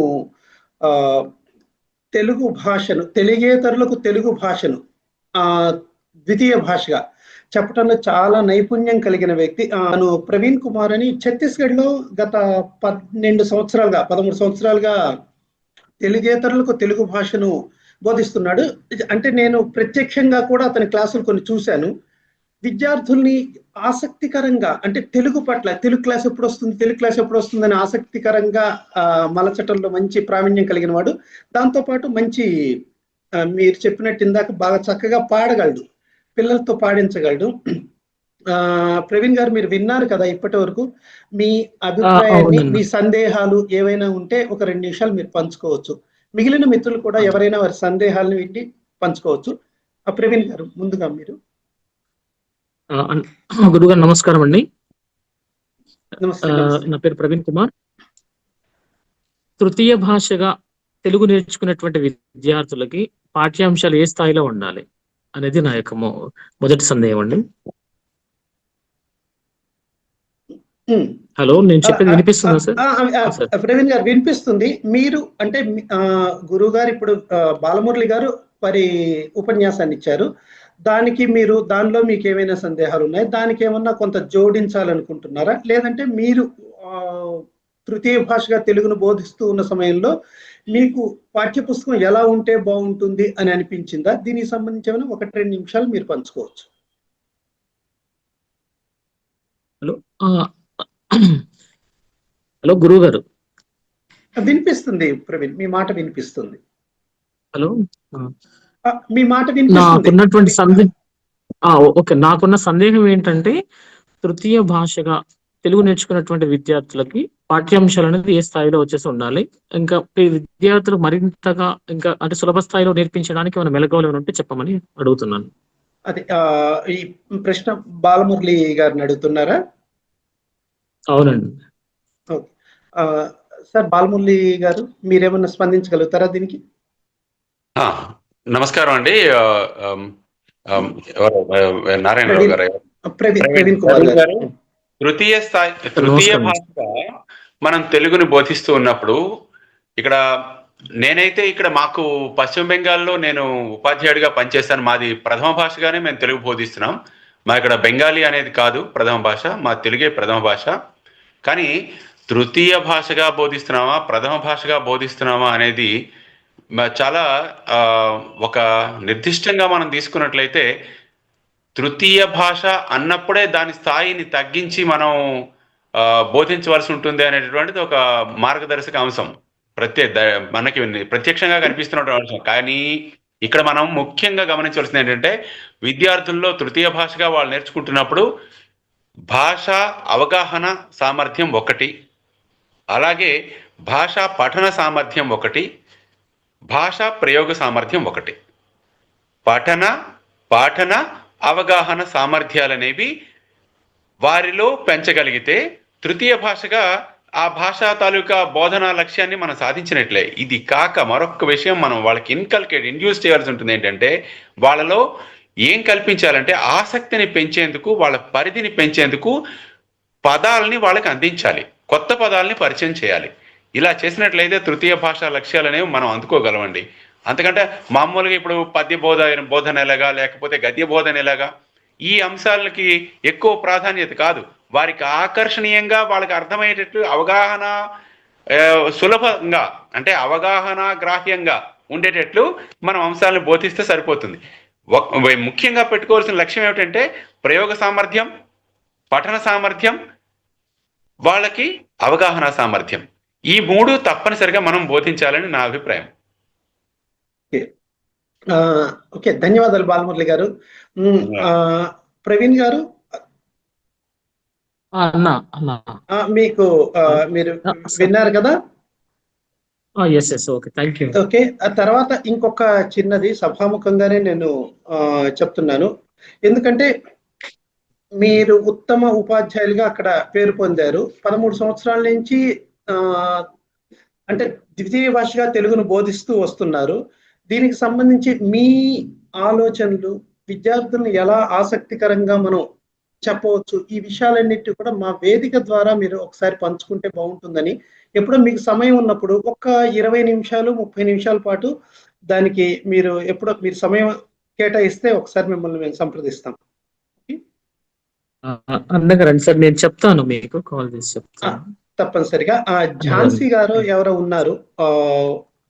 తెలుగు భాషను, తెలుగేతరులకు తెలుగు భాషను ద్వితీయ భాషగా చెప్పడంలో చాలా నైపుణ్యం కలిగిన వ్యక్తి. తను ప్రవీణ్ కుమార్ అని ఛత్తీస్గఢ్లో గత 13 సంవత్సరాలుగా తెలుగేతరులకు తెలుగు భాషను బోధిస్తున్నాడు. అంటే నేను ప్రత్యక్షంగా కూడా అతని క్లాసులు కొన్ని చూశాను. విద్యార్థుల్ని ఆసక్తికరంగా, అంటే తెలుగు పట్ల తెలుగు క్లాస్ ఎప్పుడు వస్తుంది అని ఆసక్తికరంగా మలచటంలో మంచి ప్రావీణ్యం కలిగిన వాడు. దాంతోపాటు మంచి మీరు చెప్పినట్టు ఇందాక బాగా చక్కగా పాడగలడు, పిల్లలతో పాడించగలడు. ప్రవీణ్ గారు, మీరు విన్నారు కదా ఇప్పటి వరకు. మీ అభిప్రాయాన్ని, మీ సందేహాలు ఏవైనా ఉంటే ఒక 2 నిమిషాలు మీరు పంచుకోవచ్చు. మిగిలిన మిత్రులు కూడా ఎవరైనా వారి సందేహాలను వింటి పంచుకోవచ్చు. ప్రవీణ్ గారు, ముందుగా మీరు. గురుగారు నమస్కారం అండి. నా పేరు ప్రవీణ్ కుమార్. తృతీయ భాషగా తెలుగు నేర్చుకున్నటువంటి విద్యార్థులకి పాఠ్యాంశాలు ఏ స్థాయిలో ఉండాలి అనేది నా యొక్క మొదటి సందేహం అండి. హలో, నేను చెప్పేది వినిపిస్తుందా సార్? ప్రవీణ్ గారు, వినిపిస్తుంది. మీరు అంటే గురువు గారు ఇప్పుడు బాలమురళి గారు వారి ఉపన్యాసాన్ని ఇచ్చారు. దానిలో మీకు ఏమైనా సందేహాలు ఉన్నాయి? దానికి ఏమన్నా కొంత జోడించాలనుకుంటున్నారా? లేదంటే మీరు తృతీయ భాషగా తెలుగును బోధిస్తూ ఉన్న సమయంలో మీకు పాఠ్యపుస్తకం ఎలా ఉంటే బాగుంటుంది అని అనిపించిందా? దీనికి సంబంధించి ఏమైనా 1-2 నిమిషాలు మీరు పంచుకోవచ్చు. హలో గురువు గారు, వినిపిస్తుంది ప్రవీణ్, మీ మాట వినిపిస్తుంది. హలో, మీ మాట వినిపిస్తుంది. నాకున్న సందేహం ఏంటంటే, తృతీయ భాషగా తెలుగు నేర్చుకున్నటువంటి విద్యార్థులకి పాఠ్యాంశాలు అనేది ఏ స్థాయిలో వచ్చేసి ఉండాలి, ఇంకా విద్యార్థులు మరింతగా ఇంకా అంటే సులభ స్థాయిలో నేర్పించడానికి ఏమైనా మెలకువలు ఉంటే చెప్పమని అడుగుతున్నాను. అది ఈ ప్రశ్న బాలమురళి గారిని అడుగుతున్నారా? అవునండి. సార్ బాలమురళి గారు, మీరేమన్నా స్పందించగలుగుతారా దీనికి? నమస్కారం అండి. నారాయణరావు గారు, ప్రవీణ్ కుమార్ గారు. తృతీయ భాషగా మనం తెలుగుని బోధిస్తూ ఉన్నప్పుడు ఇక్కడ నేనైతే మాకు పశ్చిమ బెంగాల్లో నేను ఉపాధ్యాయుడిగా పనిచేస్తాను. మాది ప్రథమ భాషగానే మేము తెలుగు బోధిస్తున్నాం. మా ఇక్కడ బెంగాలీ అనేది కాదు ప్రథమ భాష, మా తెలుగే ప్రథమ భాష. కానీ తృతీయ భాషగా బోధిస్తున్నామా, ప్రథమ భాషగా బోధిస్తున్నామా అనేది చాలా ఒక నిర్దిష్టంగా మనం తీసుకున్నట్లయితే తృతీయ భాష అన్నప్పుడే దాని స్థాయిని తగ్గించి మనం బోధించవలసి ఉంటుంది అనేటటువంటిది ఒక మార్గదర్శక అంశం, మనకి ప్రత్యక్షంగా కనిపిస్తున్నటువంటి అంశం. కానీ ఇక్కడ మనం ముఖ్యంగా గమనించవలసింది ఏంటంటే, విద్యార్థుల్లో తృతీయ భాషగా వాళ్ళు నేర్చుకుంటున్నప్పుడు భాషా అవగాహన సామర్థ్యం ఒకటి, అలాగే భాషా పఠన సామర్థ్యం ఒకటి, భాషా ప్రయోగ సామర్థ్యం ఒకటి. పఠన, పాఠన, అవగాహన సామర్థ్యాలనేవి వారిలో పెంచగలిగితే తృతీయ భాషగా ఆ భాషా తాలూకా బోధనా లక్ష్యాన్ని మనం సాధించినట్లే. ఇది కాక మరొక విషయం మనం వాళ్ళకి ఇండ్యూస్ చేయాల్సి ఉంటుంది. ఏంటంటే వాళ్ళలో ఏం కల్పించాలంటే ఆసక్తిని పెంచేందుకు, వాళ్ళ పరిధిని పెంచేందుకు పదాలని వాళ్ళకి అందించాలి, కొత్త పదాలని పరిచయం చేయాలి. ఇలా చేసినట్లయితే తృతీయ భాషా లక్ష్యాలు అనేవి మనం అందుకోగలమండి. అంతకంటే మామూలుగా ఇప్పుడు పద్య బోధన ఎలాగా, లేకపోతే గద్య బోధన ఎలాగా, ఈ అంశాలకి ఎక్కువ ప్రాధాన్యత కాదు. వారికి ఆకర్షణీయంగా, వాళ్ళకి అర్థమయ్యేటట్లు, అవగాహన సులభంగా, అంటే అవగాహన గ్రాహ్యంగా ఉండేటట్లు మనం అంశాలను బోధిస్తే సరిపోతుంది. ముఖ్యంగా పెట్టుకోవాల్సిన లక్ష్యం ఏమిటంటే ప్రయోగ సామర్థ్యం, పఠన సామర్థ్యం, వాళ్ళకి అవగాహన సామర్థ్యం, ఈ మూడు తప్పనిసరిగా మనం బోధించాలని నా అభిప్రాయం. ఓకే, ధన్యవాదాలు బాలమురళి గారు. ప్రవీణ్ గారు, మీకు మీరు విన్నారు కదా? ఓకే, ఆ తర్వాత ఇంకొక చిన్నది సభాముఖంగానే నేను చెప్తున్నాను. ఎందుకంటే మీరు ఉత్తమ ఉపాధ్యాయులుగా అక్కడ పేరు పొందారు. 13 సంవత్సరాల నుంచి అంటే ద్వితీయ భాషగా తెలుగును బోధిస్తూ వస్తున్నారు. దీనికి సంబంధించి మీ ఆలోచనలు, విద్యార్థులను ఎలా ఆసక్తికరంగా మనం చెప్పవచ్చు, ఈ విషయాలన్నిటి కూడా మా వేదిక ద్వారా మీరు ఒకసారి పంచుకుంటే బాగుంటుందని, ఎప్పుడో మీకు సమయం ఉన్నప్పుడు ఒక 20 నిమిషాలు 30 నిమిషాల పాటు దానికి మీరు ఎప్పుడో మీరు సమయం కేటాయిస్తే ఒకసారి మిమ్మల్ని మేము సంప్రదిస్తాం. రండి సార్, నేను చెప్తాను, మీకు కాల్ చేసి చెప్తాను తప్పనిసరిగా. ఝాన్సీ గారు ఎవరో ఉన్నారు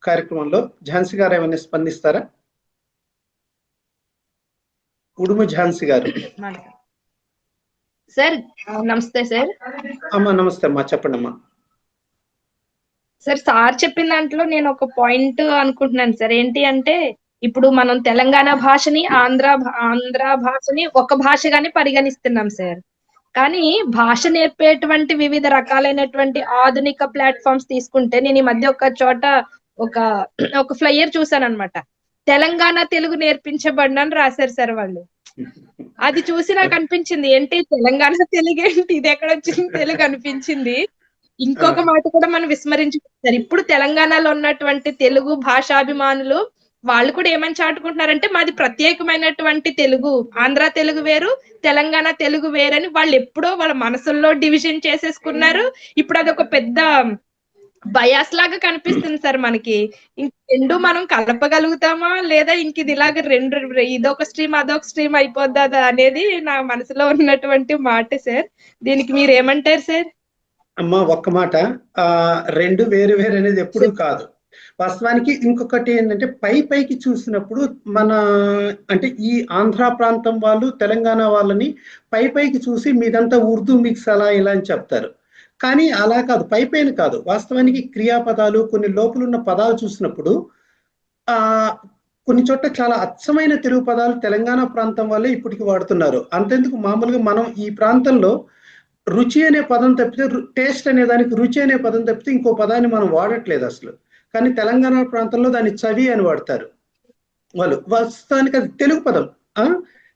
కార్యక్రమంలో, ఝాన్సీ గారు ఏమైనా స్పందిస్తారా? ఉడుము ఝాన్సీ గారు. సార్ నమస్తే సార్. అమ్మా నమస్తే అమ్మా, చెప్పండి అమ్మా. సార్ చెప్పిన దాంట్లో నేను ఒక పాయింట్ అనుకుంటున్నాను సార్. ఏంటి అంటే ఇప్పుడు మనం తెలంగాణ భాషని, ఆంధ్ర భాషని ఒక భాషగానే పరిగణిస్తున్నాం సార్. కానీ భాష నేర్పేటువంటి వివిధ రకాలైనటువంటి ఆధునిక ప్లాట్ఫామ్స్ తీసుకుంటే, నేను ఈ మధ్య ఒక చోట ఒక ఫ్లైయర్ చూసాను అనమాట. తెలంగాణ తెలుగు నేర్పించబడిన అని రాశారు సార్ వాళ్ళు. అది చూసి నాకు అనిపించింది, ఏంటి తెలంగాణ తెలుగు ఏంటి, ఇది ఎక్కడ వచ్చింది తెలుగు అనిపించింది. ఇంకొక మాట కూడా మనం విస్మరించుకుంటారు. ఇప్పుడు తెలంగాణలో ఉన్నటువంటి తెలుగు భాషాభిమానులు వాళ్ళు కూడా ఏమని చాటుకుంటున్నారంటే మాది ప్రత్యేకమైనటువంటి తెలుగు, ఆంధ్ర తెలుగు వేరు, తెలంగాణ తెలుగు వేరని వాళ్ళు ఎప్పుడో వాళ్ళ మనసుల్లో డివిజన్ చేసేసుకున్నారు. ఇప్పుడు అది ఒక పెద్ద బయాస్ లాగా కనిపిస్తుంది సార్ మనకి. ఇంక రెండు మనం కలపగలుగుతామా లేదా ఇంక ఇది ఇలాగ ఇదొక స్ట్రీమ్ అదొక స్ట్రీమ్ అయిపోద్దా అనేది నా మనసులో ఉన్నటువంటి మాట సార్. దీనికి మీరు ఏమంటారు సార్? అమ్మా ఒక్క మాట, రెండు వేరు వేరు అనేది ఎప్పుడూ కాదు. వాస్తవానికి ఇంకొకటి ఏంటంటే పైకి చూసినప్పుడు మన అంటే ఈ ఆంధ్ర ప్రాంతం వాళ్ళు తెలంగాణ వాళ్ళని పైకి చూసి మీదంతా ఉర్దూ మిక్స్ అలా ఇలా అని చెప్తారు. కానీ అలా కాదు, పైన కాదు. వాస్తవానికి క్రియాపదాలు, కొన్ని లోపలున్న పదాలు చూసినప్పుడు కొన్ని చోట్ల చాలా అచ్చమైన తెలుగు పదాలు తెలంగాణ ప్రాంతం వాళ్ళే ఇప్పటికి వాడుతున్నారు. అంతెందుకు, మామూలుగా మనం ఈ ప్రాంతంలో రుచి అనే పదం తప్పితే, టేస్ట్ అనే దానికి రుచి అనే పదం తప్పితే ఇంకో పదాన్ని మనం వాడట్లేదు అసలు. కానీ తెలంగాణ ప్రాంతంలో దాన్ని చవి అని వాడతారు వాళ్ళు. వాస్తవానికి అది తెలుగు పదం.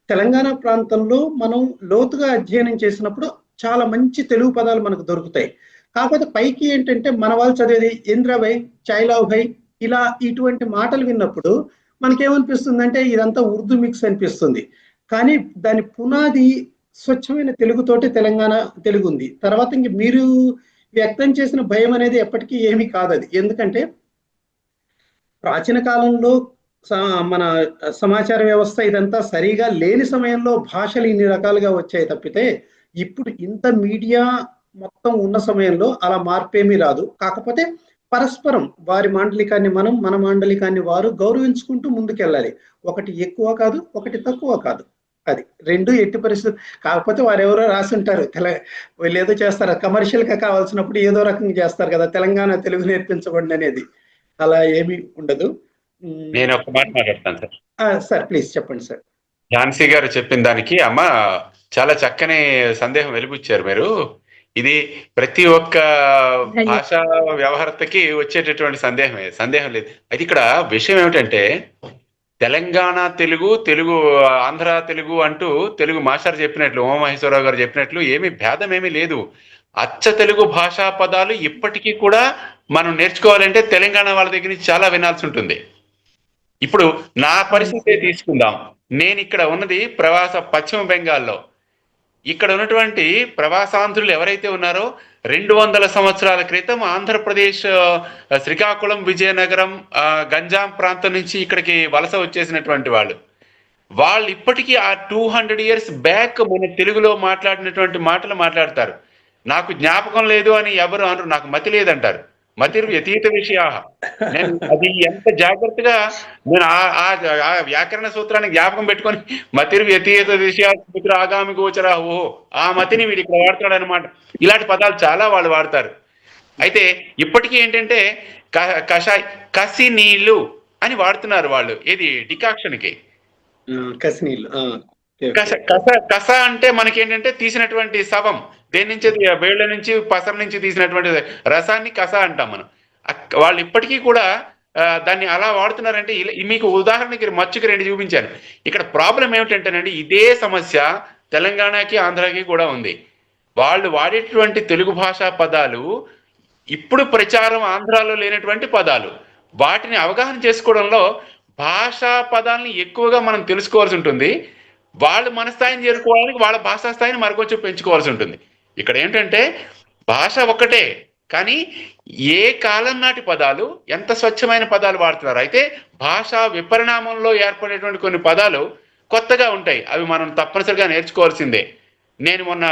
తెలంగాణ ప్రాంతంలో మనం లోతుగా అధ్యయనం చేసినప్పుడు చాలా మంచి తెలుగు పదాలు మనకు దొరుకుతాయి. కాకపోతే పైకి ఏంటంటే మన వాళ్ళు చదివేది ఇంద్రభై, చైలావ్ భై, ఇలా ఇటువంటి మాటలు విన్నప్పుడు మనకేమనిపిస్తుంది అంటే ఇదంతా ఉర్దూ మిక్స్ అనిపిస్తుంది. కానీ దాని పునాది స్వచ్ఛమైన తెలుగుతోటి తెలంగాణ తెలుగు ఉంది. తర్వాత ఇంక మీరు వ్యక్తం చేసిన భయం అనేది ఎప్పటికీ ఏమీ కాదు అది. ఎందుకంటే ప్రాచీన కాలంలో మన సమాచార వ్యవస్థ ఇదంతా సరిగా లేని సమయంలో భాషలు ఇన్ని రకాలుగా వచ్చాయి తప్పితే, ఇప్పుడు ఇంత మీడియా మొత్తం ఉన్న సమయంలో అలా మార్పేమీ రాదు. కాకపోతే పరస్పరం వారి మాండలికాన్ని మనం, మన మాండలికాన్ని వారు గౌరవించుకుంటూ ముందుకెళ్ళాలి. ఒకటి ఎక్కువ కాదు, ఒకటి తక్కువ కాదు. అది రెండు ఎట్టి పరిస్థితి. కాకపోతే వారు ఎవరో రాసి ఉంటారు, వీళ్ళు ఏదో చేస్తారు, కమర్షియల్ గా కావాల్సినప్పుడు ఏదో రకంగా చేస్తారు కదా, తెలంగాణ తెలుగు నేర్పించబడి అనేది. అలా ఏమీ ఉండదు. నేను ఒక మాట మాట్లాడతాను సార్. సార్ ప్లీజ్ చెప్పండి సార్. ఝాన్సీ గారు చెప్పిన దానికి అమ్మ చాలా చక్కని సందేహం వెలిబుచ్చారు మీరు. ఇది ప్రతి ఒక్క భాషా వ్యవహారతకి వచ్చేటటువంటి సందేహం లేదు. అయితే ఇక్కడ విషయం ఏమిటంటే తెలంగాణ తెలుగు, తెలుగు ఆంధ్ర తెలుగు అంటూ తెలుగు మాస్టర్ చెప్పినట్లు, ఉమామహేశ్వరరావు గారు చెప్పినట్లు ఏమీ భేదం ఏమీ లేదు. అచ్చ తెలుగు భాషా పదాలు ఇప్పటికీ కూడా మనం నేర్చుకోవాలంటే తెలంగాణ వాళ్ళ దగ్గర నుంచి చాలా వినాల్సి ఉంటుంది. ఇప్పుడు నా పరిస్థితి తీసుకుందాం. నేను ఇక్కడ ఉన్నది పశ్చిమ బెంగాల్లో. ఇక్కడ ఉన్నటువంటి ప్రవాసాంధ్రులు ఎవరైతే ఉన్నారో 200 సంవత్సరాల క్రితం ఆంధ్రప్రదేశ్ శ్రీకాకుళం, విజయనగరం, గంజాం ప్రాంతం నుంచి ఇక్కడికి వలస వచ్చేసినటువంటి వాళ్ళు ఇప్పటికీ ఆ 200 years బ్యాక్ మన తెలుగులో మాట్లాడినటువంటి మాటలు మాట్లాడతారు. నాకు జ్ఞాపకం లేదు అని ఎవరు అనరు, నాకు మతి లేదంటారు. మతిర్ వ్యతీత విషయా. నేను అది ఎంత జాగ్రత్తగా నేను ఆ వ్యాకరణ సూత్రాన్ని జ్ఞాపకం పెట్టుకొని మతిర్ వ్యతీత విషయా మిత్ర ఆగామి గోచరా, ఓహో ఆ మతిని వీడు ఇక్కడ వాడతాడు అనమాట. ఇలాంటి పదాలు చాలా వాళ్ళు వాడతారు. అయితే ఇప్పటికీ ఏంటంటే కషాయ్, కసి నీళ్లు అని వాడుతున్నారు వాళ్ళు. ఏది డికాక్షన్ కి కసి నీళ్లు. కస అంటే మనకేంటంటే తీసినటువంటి శవం, దేని నుంచి, వేళ్ల నుంచి, పసర నుంచి తీసినటువంటి రసాన్ని కస అంటాం మనం. వాళ్ళు ఇప్పటికీ కూడా దాన్ని అలా వాడుతున్నారంటే మీకు ఉదాహరణకి మచ్చుకి 2 చూపించాను. ఇక్కడ ప్రాబ్లం ఏమిటంటేనండి, ఇదే సమస్య తెలంగాణకి ఆంధ్రాకి కూడా ఉంది. వాళ్ళు వాడేటువంటి తెలుగు భాషా పదాలు ఇప్పుడు ప్రచారం ఆంధ్రాలో లేనటువంటి పదాలు. వాటిని అవగాహన చేసుకోవడంలో భాషా పదాలని ఎక్కువగా మనం తెలుసుకోవాల్సి ఉంటుంది. వాళ్ళు మన స్థాయిని చేరుకోవడానికి వాళ్ళ భాషా స్థాయిని మరికొంచెం పెంచుకోవాల్సి ఉంటుంది. ఇక్కడ ఏంటంటే భాష ఒక్కటే, కానీ ఏ కాలం నాటి పదాలు, ఎంత స్వచ్ఛమైన పదాలు వాడుతున్నారు. అయితే భాషా విపరిణామంలో ఏర్పడేటువంటి కొన్ని పదాలు కొత్తగా ఉంటాయి. అవి మనం తప్పనిసరిగా నేర్చుకోవాల్సిందే. నేను మొన్న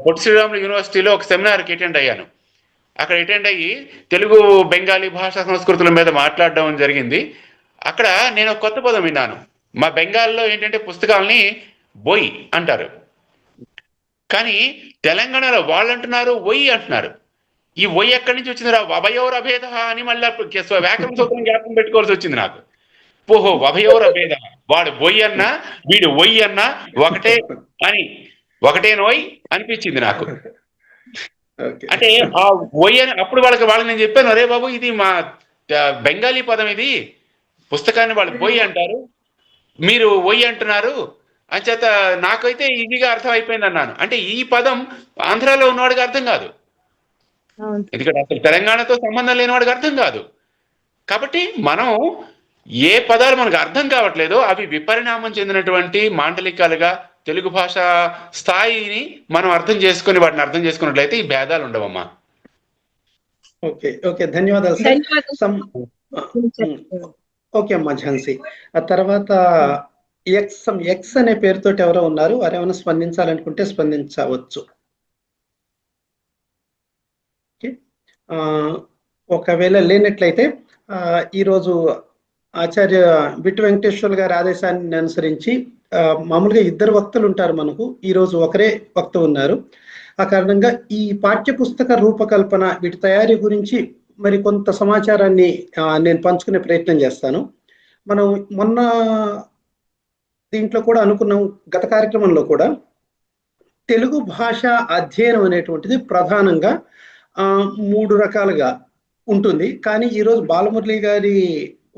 పొట్టి శ్రీరాములు యూనివర్సిటీలో ఒక సెమినార్కి అటెండ్ అయ్యాను. అక్కడ అటెండ్ అయ్యి తెలుగు, బెంగాలీ భాషా సంస్కృతుల మీద మాట్లాడడం జరిగింది. అక్కడ నేను ఒక కొత్త పదం విన్నాను. మా బెంగాల్లో ఏంటంటే పుస్తకాలని బొయ్ అంటారు, కానీ తెలంగాణలో వాళ్ళు అంటున్నారు ఒయ్ అంటున్నారు. ఈ ఒయ్ ఎక్కడి నుంచి వచ్చిందిరా, వభయోర్ అభేద అని మళ్ళీ వ్యాకరణ సూత్రం జ్ఞాపకం పెట్టుకోవాల్సి వచ్చింది నాకు. ఓహో, వభయోర్ అభేద, వాడు బొయ్ అన్నా వీడు ఒయ్ అన్నా ఒకటే నోయ్ అనిపించింది నాకు. అంటే ఆ ఒయ్ అని అప్పుడు వాళ్ళకి నేను చెప్పాను, అరే బాబు ఇది మా బెంగాలీ పదం, ఇది పుస్తకాన్ని వాళ్ళు బొయ్ అంటారు, మీరు ఒయ్ అంటున్నారు అంచేత నాకైతే ఈజీగా అర్థం అయిపోయింది అన్నాను. అంటే ఈ పదం ఆంధ్రాలో ఉన్నవాడికి అర్థం కాదు, ఎందుకంటే అసలు తెలంగాణతో సంబంధం లేనివాడికి అర్థం కాదు. కాబట్టి మనం ఏ పదాలు మనకు అర్థం కావట్లేదో అవి విపరిణామం చెందినటువంటి మాండలికాలుగా తెలుగు భాష స్థాయిని మనం అర్థం చేసుకుని వాటిని అర్థం చేసుకున్నట్లయితే ఈ భేదాలు ఉండవమ్మా. ఓకే ఓకే, ధన్యవాదాలు సార్. ఓకే అమ్మా ఝాన్సీ. ఆ తర్వాత ఎక్స్ అనే పేరుతోటి ఎవరో ఉన్నారు, వారు ఏమైనా స్పందించాలనుకుంటే స్పందించవచ్చు. ఒకవేళ లేనట్లయితే ఈరోజు ఆచార్య బిట్టు వెంకటేశ్వర్ గారి ఆదేశాన్ని అనుసరించి మామూలుగా 2 వక్తలు ఉంటారు మనకు. ఈరోజు ఒకరే వక్త ఉన్నారు. ఆ కారణంగా ఈ పాఠ్య పుస్తక రూపకల్పన, వీటి తయారీ గురించి మరి కొంత సమాచారాన్ని నేను పంచుకునే ప్రయత్నం చేస్తాను. మనం మొన్న దీంట్లో కూడా అనుకున్నాం, గత కార్యక్రమంలో కూడా తెలుగు భాష అధ్యయనం అనేటువంటిది ప్రధానంగా 3 రకాలుగా ఉంటుంది. కానీ ఈరోజు బాలమురళి గారి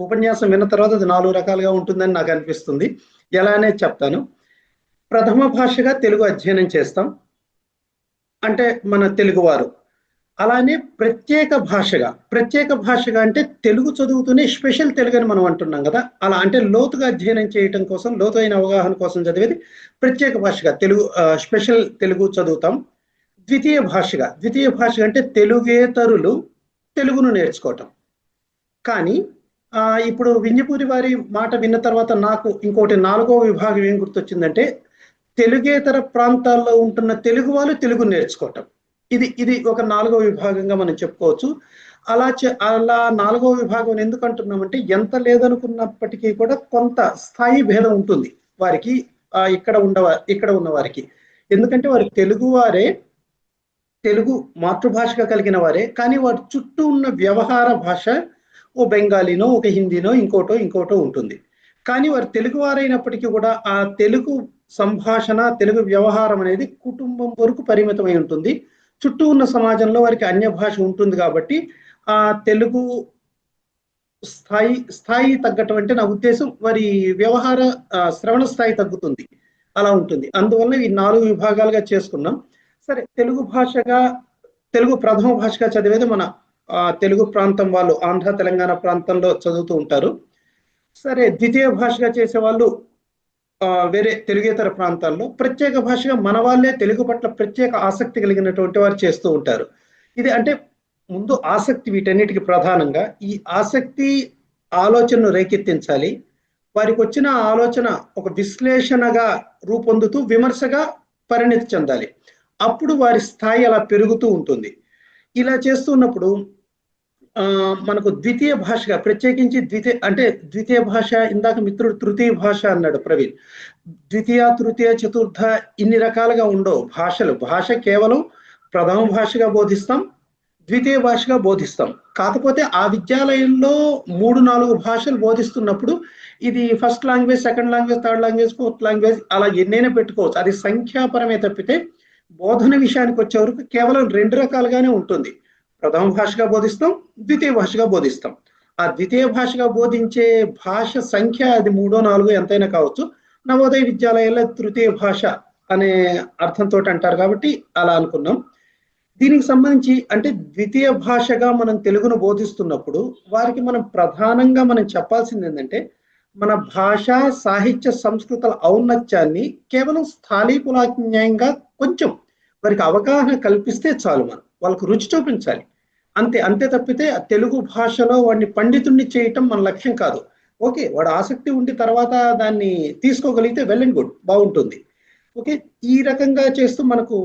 ఉపన్యాసం విన్న తర్వాత అది 4 రకాలుగా ఉంటుందని నాకు అనిపిస్తుంది. ఎలా అనేది చెప్తాను. ప్రథమ భాషగా తెలుగు అధ్యయనం చేస్తాం, అంటే మన తెలుగువారు. అలానే ప్రత్యేక భాషగా అంటే తెలుగు చదువుతూనే స్పెషల్ తెలుగు అని మనం అంటున్నాం కదా, అలా అంటే లోతుగా అధ్యయనం చేయటం కోసం, లోతైన అవగాహన కోసం చదివేది ప్రత్యేక భాషగా తెలుగు, స్పెషల్ తెలుగు చదువుతాం. ద్వితీయ భాషగా అంటే తెలుగేతరులు తెలుగును నేర్చుకోవటం. కానీ ఇప్పుడు వింజపూరి వారి మాట విన్న తర్వాత నాకు ఇంకోటి 4వ విభాగం ఏం గుర్తొచ్చిందంటే, తెలుగేతర ప్రాంతాల్లో ఉంటున్న తెలుగు వాళ్ళు తెలుగు నేర్చుకోవటం. ఇది ఒక 4వ విభాగంగా మనం చెప్పుకోవచ్చు. అలా 4వ విభాగం ఎందుకు అంటున్నామంటే, ఎంత లేదనుకున్నప్పటికీ కూడా కొంత స్థాయి భేదం ఉంటుంది వారికి, ఇక్కడ ఉన్న వారికి. ఎందుకంటే వారి తెలుగు వారే, తెలుగు మాతృభాషగా కలిగిన వారే, కానీ వారి చుట్టూ ఉన్న వ్యవహార భాష ఓ బెంగాలీనో, ఒక హిందీనో, ఇంకోటో ఉంటుంది. కానీ వారు తెలుగు వారైనప్పటికీ కూడా ఆ తెలుగు సంభాషణ, తెలుగు వ్యవహారం అనేది కుటుంబం వరకు పరిమితమై ఉంటుంది. చుట్టూ ఉన్న సమాజంలో వారికి అన్య భాష ఉంటుంది కాబట్టి ఆ తెలుగు స్థాయి తగ్గటం అంటే నా ఉద్దేశం వారి వ్యవహార శ్రవణ స్థాయి తగ్గుతుంది, అలా ఉంటుంది. అందువల్ల ఈ 4 విభాగాలుగా చేసుకున్నాం. సరే, తెలుగు ప్రథమ భాషగా చదివేది మన తెలుగు ప్రాంతం వాళ్ళు ఆంధ్ర తెలంగాణ ప్రాంతంలో చదువుతూ ఉంటారు. సరే, ద్వితీయ భాషగా చేసే వాళ్ళు వేరే తెలుగేతర ప్రాంతాల్లో, ప్రత్యేక భాషగా మన వాళ్ళే తెలుగు పట్ల ప్రత్యేక ఆసక్తి కలిగినటువంటి వారు చేస్తూ ఉంటారు. ఇది అంటే ముందు ఆసక్తి వీటన్నిటికి ప్రధానంగా ఈ ఆసక్తి ఆలోచనను రేకెత్తించాలి. వారికి వచ్చిన ఆలోచన ఒక విశ్లేషణగా రూపొందుతూ విమర్శగా పరిణతి చెందాలి. అప్పుడు వారి స్థాయి అలా పెరుగుతూ ఉంటుంది. ఇలా చేస్తున్నప్పుడు మనకు ద్వితీయ భాషగా ప్రత్యేకించి ద్వితీయ భాష, ఇందాక మిత్రుడు తృతీయ భాష అన్నాడు ప్రవీణ్. ద్వితీయ, తృతీయ, చతుర్థ ఇన్ని రకాలుగా ఉండవు భాషలు. భాష కేవలం ప్రథమ భాషగా బోధిస్తాం, ద్వితీయ భాషగా బోధిస్తాం. కాకపోతే ఆ విద్యాలయంలో 3-4 భాషలు బోధిస్తున్నప్పుడు ఇది first language, second language, third language, fourth language అలా ఎన్నైనా పెట్టుకోవచ్చు. అది సంఖ్యాపరమే తప్పితే బోధన విషయానికి వచ్చే వరకు కేవలం 2 రకాలుగానే ఉంటుంది. ప్రథమ భాషగా బోధిస్తాం, ద్వితీయ భాషగా బోధిస్తాం. ఆ ద్వితీయ భాషగా బోధించే భాష సంఖ్య అది 3-4 ఎంతైనా కావచ్చు. నవోదయ విద్యాలయాల్లో తృతీయ భాష అనే అర్థంతో అంటారు కాబట్టి అలా అనుకున్నాం. దీనికి సంబంధించి అంటే ద్వితీయ భాషగా మనం తెలుగును బోధిస్తున్నప్పుడు వారికి మనం ప్రధానంగా చెప్పాల్సింది ఏంటంటే, మన భాష, సాహిత్య, సంస్కృతుల ఔన్నత్యాన్ని కేవలం స్థాళీపులాజ్ఞంగా కొంచెం వారికి అవగాహన కల్పిస్తే చాలు. వాళ్ళకు రుచి చూపించాలి అంతే తప్పితే తెలుగు భాషలో వాడిని పండితుణ్ణి చేయటం మన లక్ష్యం కాదు. ఓకే, వాడు ఆసక్తి ఉండి తర్వాత దాన్ని తీసుకోగలిగితే వెల్ అండ్ గుడ్, బాగుంటుంది. ఓకే, ఈ రకంగా చేస్తూ మనకు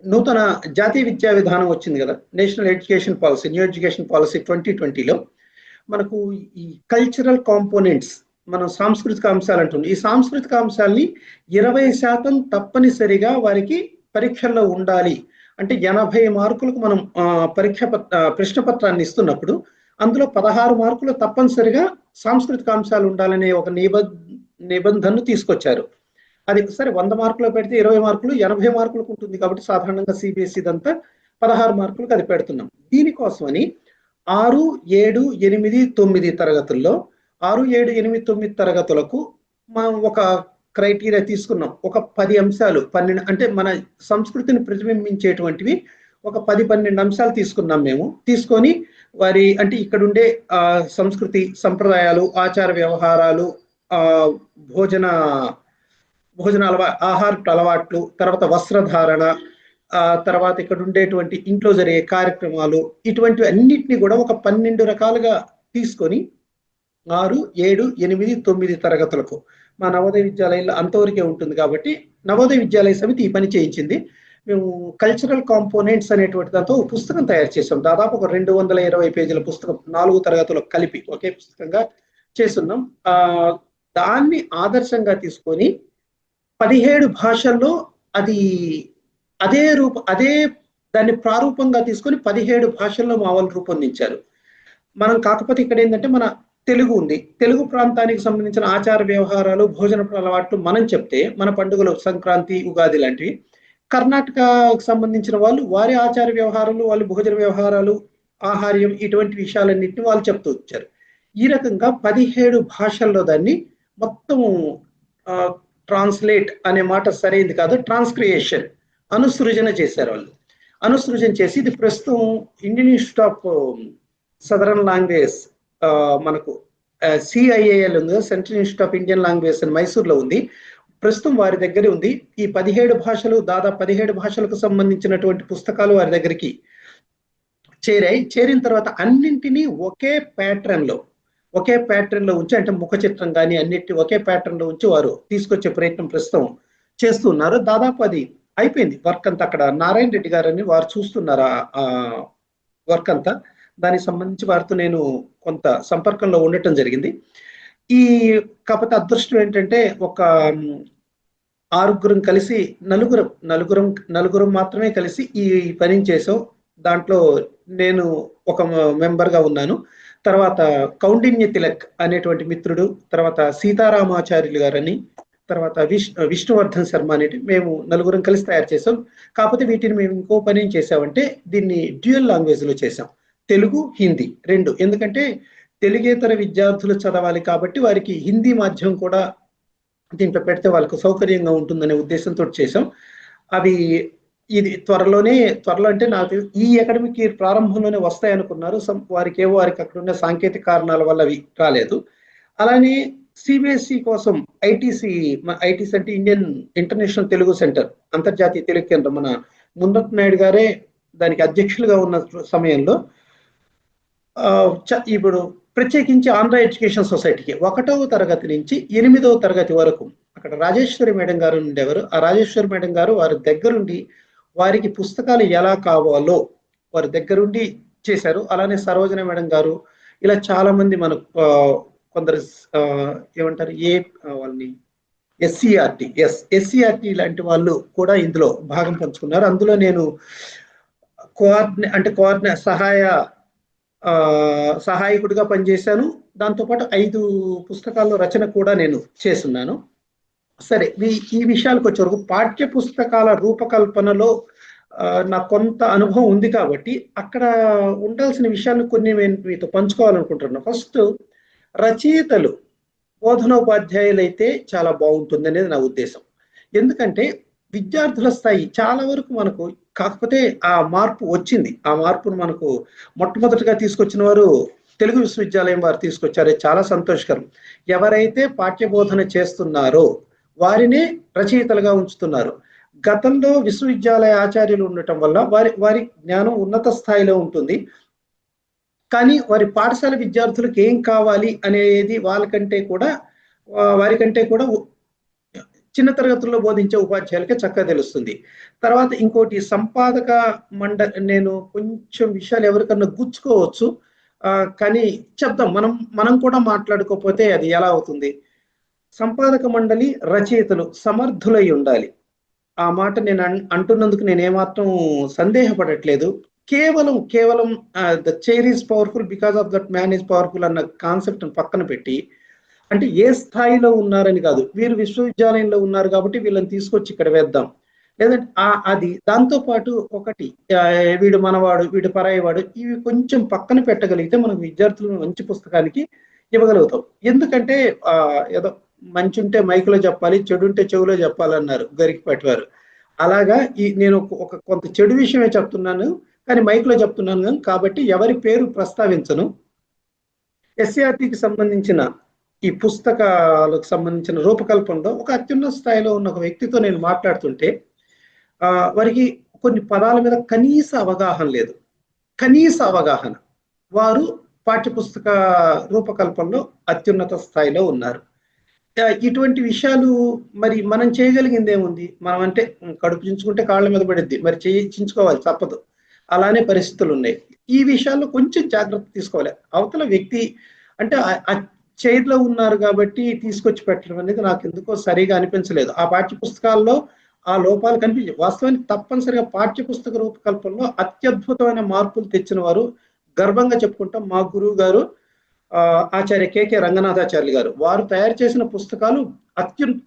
నూతన జాతీయ విద్యా విధానం వచ్చింది కదా, national education policy, new education policy 2020లో మనకు ఈ కల్చరల్ కాంపోనెంట్స్, మనం సాంస్కృతిక అంశాలు అంటుంది. ఈ సాంస్కృతిక అంశాలని 20% తప్పనిసరిగా వారికి పరీక్షల్లో ఉండాలి. అంటే 80 మార్కులకు మనం ప్రశ్న పత్రాన్ని ఇస్తున్నప్పుడు అందులో 16 మార్కులు తప్పనిసరిగా సాంస్కృతిక అంశాలు ఉండాలనే ఒక నిబంధనను తీసుకొచ్చారు. అది సరే 100 మార్కులు పెడితే 20 మార్కులు 80 మార్కులకు ఉంటుంది కాబట్టి సాధారణంగా సిబిఎస్ఈ దంతా 16 మార్కులకు అది పెడుతున్నాం. దీనికోసమని 6, 7, 8, 9 తరగతుల్లో 6, 7, 8, 9 తరగతులకు మనం ఒక క్రైటీరియా తీసుకున్నాం. ఒక 10 అంశాలు, 12 అంటే మన సంస్కృతిని ప్రతిబింబించేటువంటివి ఒక 10-12 అంశాలు తీసుకున్నాం. మేము తీసుకొని వారి అంటే ఇక్కడ ఉండే సంస్కృతి, సంప్రదాయాలు, ఆచార వ్యవహారాలు, భోజన ఆహారపు అలవాట్లు, తర్వాత వస్త్రధారణ, తర్వాత ఇక్కడ ఉండేటువంటి ఇంట్లో జరిగే కార్యక్రమాలు, ఇటువంటివి అన్నిటినీ కూడా ఒక 12 రకాలుగా తీసుకొని 6, 7, 8, 9 తరగతులకు మా నవోదయ విద్యాలయంలో అంతవరకే ఉంటుంది కాబట్టి నవోదయ విద్యాలయ సమితి ఈ పని చేయించింది. మేము కల్చరల్ కాంపోనెంట్స్ అనేటువంటి దాంతో పుస్తకం తయారు చేసాం. దాదాపు ఒక 220 పేజీల పుస్తకం 4 తరగతులకు కలిపి ఒకే పుస్తకంగా చేస్తున్నాం. దాన్ని ఆదర్శంగా తీసుకొని 17 భాషల్లో అదే దాన్ని ప్రారూపంగా తీసుకొని 17 భాషల్లో మా వాళ్ళు రూపొందించారు. మనం కాకపోతే ఇక్కడ ఏంటంటే మన తెలుగు ఉంది, తెలుగు ప్రాంతానికి సంబంధించిన ఆచార వ్యవహారాలు, భోజన అలవాట్లు మనం చెప్తే మన పండుగలు సంక్రాంతి, ఉగాది లాంటివి, కర్ణాటకకు సంబంధించిన వాళ్ళు వారి ఆచార వ్యవహారాలు, వాళ్ళు భోజన వ్యవహారాలు, ఆహార్యం, ఇటువంటి విషయాలన్నింటినీ వాళ్ళు చెప్తూ వచ్చారు. ఈ రకంగా 17 భాషల్లో దాన్ని మొత్తం ట్రాన్స్లేట్ అనే మాట సరైంది కాదు, ట్రాన్స్క్రియేషన్, అనుసృజన చేశారు వాళ్ళు. అనుసృజన చేసి ఇది ప్రస్తుతం Indian institute of southern language మనకు సిఐఏఎల్ ఉంది, central institute of Indian language అని మైసూర్లో ఉంది. ప్రస్తుతం వారి దగ్గర ఉంది. ఈ 17 భాషలు, దాదాపు 17 భాషలకు సంబంధించినటువంటి పుస్తకాలు వారి దగ్గరికి చేరాయి. చేరిన తర్వాత అన్నింటినీ ఒకే ప్యాటర్న్ లో ఉంచి, అంటే ముఖ చిత్రం కానీ అన్నింటినీ ఒకే ప్యాటర్న్ లో ఉంచి వారు తీసుకొచ్చే ప్రయత్నం ప్రస్తుతం చేస్తున్నారు. దాదాపు అది అయిపోయింది వర్క్ అంతా. అక్కడ నారాయణ రెడ్డి గారని వారు చూస్తున్నారు ఆ వర్క్ అంతా. దానికి సంబంధించి వారితో నేను కొంత సంపర్కంలో ఉండటం జరిగింది. కాకపోతే అదృష్టం ఏంటంటే ఒక 6 కలిసి నలుగురం మాత్రమే కలిసి ఈ పని చేసాం. దాంట్లో నేను ఒక మెంబర్గా ఉన్నాను. తర్వాత కౌండిన్య తిలక్ అనేటువంటి మిత్రుడు, తర్వాత సీతారామాచార్యులు గారని, తర్వాత విష్ణువర్ధన్ శర్మ అనేటి మేము నలుగురం కలిసి తయారు చేసాం. కాకపోతే వీటిని మేము ఇంకో పని ఏం చేసామంటే దీన్ని డ్యూయల్ లాంగ్వేజ్ లో చేసాం, తెలుగు హిందీ రెండు. ఎందుకంటే తెలుగేతర విద్యార్థులు చదవాలి కాబట్టి వారికి హిందీ మాధ్యమం కూడా దీంట్లో పెడితే వాళ్ళకు సౌకర్యంగా ఉంటుందనే ఉద్దేశంతో చేసాం. అవి ఇది త్వరలో అంటే నాకు ఈ అకాడమిక్ ఇయర్ ప్రారంభంలోనే వస్తాయి అనుకున్నారు. వారికి అక్కడ ఉన్న సాంకేతిక కారణాల వల్ల అవి రాలేదు. అలానే సిబిఎస్ఈ కోసం ఐటీసీ అంటే ఇండియన్ ఇంటర్నేషనల్ తెలుగు సెంటర్, అంతర్జాతీయ తెలుగు కేంద్రం, మన మున్నత్ నాయుడు గారే దానికి అధ్యక్షులుగా ఉన్న సమయంలో ఇప్పుడు ప్రత్యేకించి ఆంధ్ర ఎడ్యుకేషన్ సొసైటీకి 1వ తరగతి నుంచి 8వ తరగతి వరకు అక్కడ రాజేశ్వరి మేడం గారు ఉండేవారు. ఆ రాజేశ్వరి మేడం గారు వారి దగ్గరుండి వారికి పుస్తకాలు ఎలా కావాలో వారి దగ్గరుండి చేశారు. అలానే సరోజన మేడం గారు, ఇలా చాలా మంది మనకు కొందరు ఏమంటారు వాళ్ళని ఎస్సీఆర్టీ లాంటి వాళ్ళు కూడా ఇందులో భాగం పంచుకున్నారు. అందులో నేను సహాయకుడిగా పనిచేశాను. దాంతోపాటు 5 పుస్తకాల్లో రచన కూడా నేను చేస్తున్నాను. సరే, ఈ విషయాలకు వచ్చే వరకు పాఠ్య పుస్తకాల రూపకల్పనలో నాకు కొంత అనుభవం ఉంది కాబట్టి అక్కడ ఉండాల్సిన విషయాలను కొన్ని నేను మీతో పంచుకోవాలనుకుంటున్నాను. ఫస్ట్, రచయితలు బోధనోపాధ్యాయులు అయితే చాలా బాగుంటుంది అనేది నా ఉద్దేశం. ఎందుకంటే విద్యార్థుల స్థాయి చాలా వరకు మనకు, కాకపోతే ఆ మార్పు వచ్చింది. ఆ మార్పును మనకు మొట్టమొదటిగా తీసుకొచ్చిన వారు తెలుగు విశ్వవిద్యాలయం వారు తీసుకొచ్చారు. చాలా సంతోషకరం. ఎవరైతే పాఠ్య బోధన చేస్తున్నారో వారినే రచయితలుగా ఉంచుతున్నారు. గతంలో విశ్వవిద్యాలయ ఆచార్యులు ఉండటం వల్ల వారి జ్ఞానం ఉన్నత స్థాయిలో ఉంటుంది, కానీ వారి పాఠశాల విద్యార్థులకు ఏం కావాలి అనేది వారికంటే కూడా చిన్న తరగతుల్లో బోధించే ఉపాధ్యాయులకే చక్కగా తెలుస్తుంది. తర్వాత ఇంకోటి, సంపాదక మండలి, నేను కొంచెం విషయాలు ఎవరికన్నా గుచ్చుకోవచ్చు, కానీ చెప్దాం, మనం కూడా మాట్లాడుకోకపోతే అది ఎలా అవుతుంది. సంపాదక మండలి రచయితలు సమర్థులై ఉండాలి. ఆ మాట నేను అంటున్నందుకు నేను ఏమాత్రం సందేహపడట్లేదు. కేవలం the chair is powerful because of that man is powerful అన్న కాన్సెప్ట్ పక్కన పెట్టి, అంటే ఏ స్థాయిలో ఉన్నారని కాదు, వీరు విశ్వవిద్యాలయంలో ఉన్నారు కాబట్టి వీళ్ళని తీసుకొచ్చి ఇక్కడ వేద్దాం, లేదంటే అది దాంతో పాటు ఒకటి, వీడు మనవాడు, వీడు పరాయివాడు, ఇవి కొంచెం పక్కన పెట్టగలిగితే మనకు విద్యార్థులను మంచి పుస్తకానికి ఇవ్వగలుగుతాం. ఎందుకంటే ఏదో మంచి ఉంటే మైకులో చెప్పాలి, చెడు ఉంటే చెవులో చెప్పాలన్నారు గరికపాటి వారు. అలాగా నేను కొంత చెడు విషయమే చెప్తున్నాను కానీ మైకులో చెప్తున్నాను కాబట్టి ఎవరి పేరు ప్రస్తావించను. ఎస్సీఆర్టీకి సంబంధించిన ఈ పుస్తకాలకు సంబంధించిన రూపకల్పనలో ఒక అత్యున్నత స్థాయిలో ఉన్న ఒక వ్యక్తితో నేను మాట్లాడుతుంటే వారికి కొన్ని పదాల మీద కనీస అవగాహన లేదు. వారు పాఠ్యపుస్తక రూపకల్పనలో అత్యున్నత స్థాయిలో ఉన్నారు. ఇటువంటి విషయాలు మరి మనం చేయగలిగింది ఏముంది? మనం అంటే కడుపు చించుకుంటే కాళ్ళ మీద పడిద్ది, మరి చించుకోవాలి, తప్పదు. అలానే పరిస్థితులు ఉన్నాయి. ఈ విషయాల్లో కొంచెం జాగ్రత్త తీసుకోవాలి. అవతల వ్యక్తి అంటే ఆ చైర్లో ఉన్నారు కాబట్టి తీసుకొచ్చి పెట్టడం అనేది నాకు ఎందుకో సరిగా అనిపించలేదు. ఆ పాఠ్య పుస్తకాల్లో ఆ లోపాలు కనిపించాయి. వాస్తవానికి తప్పనిసరిగా పాఠ్య పుస్తక రూపకల్పనలో అత్యద్భుతమైన మార్పులు తెచ్చిన వారు గర్వంగా చెప్పుకుంటాం మా గురువు గారు ఆచార్య కె రంగనాథాచార్యులు గారు. వారు తయారు చేసిన పుస్తకాలు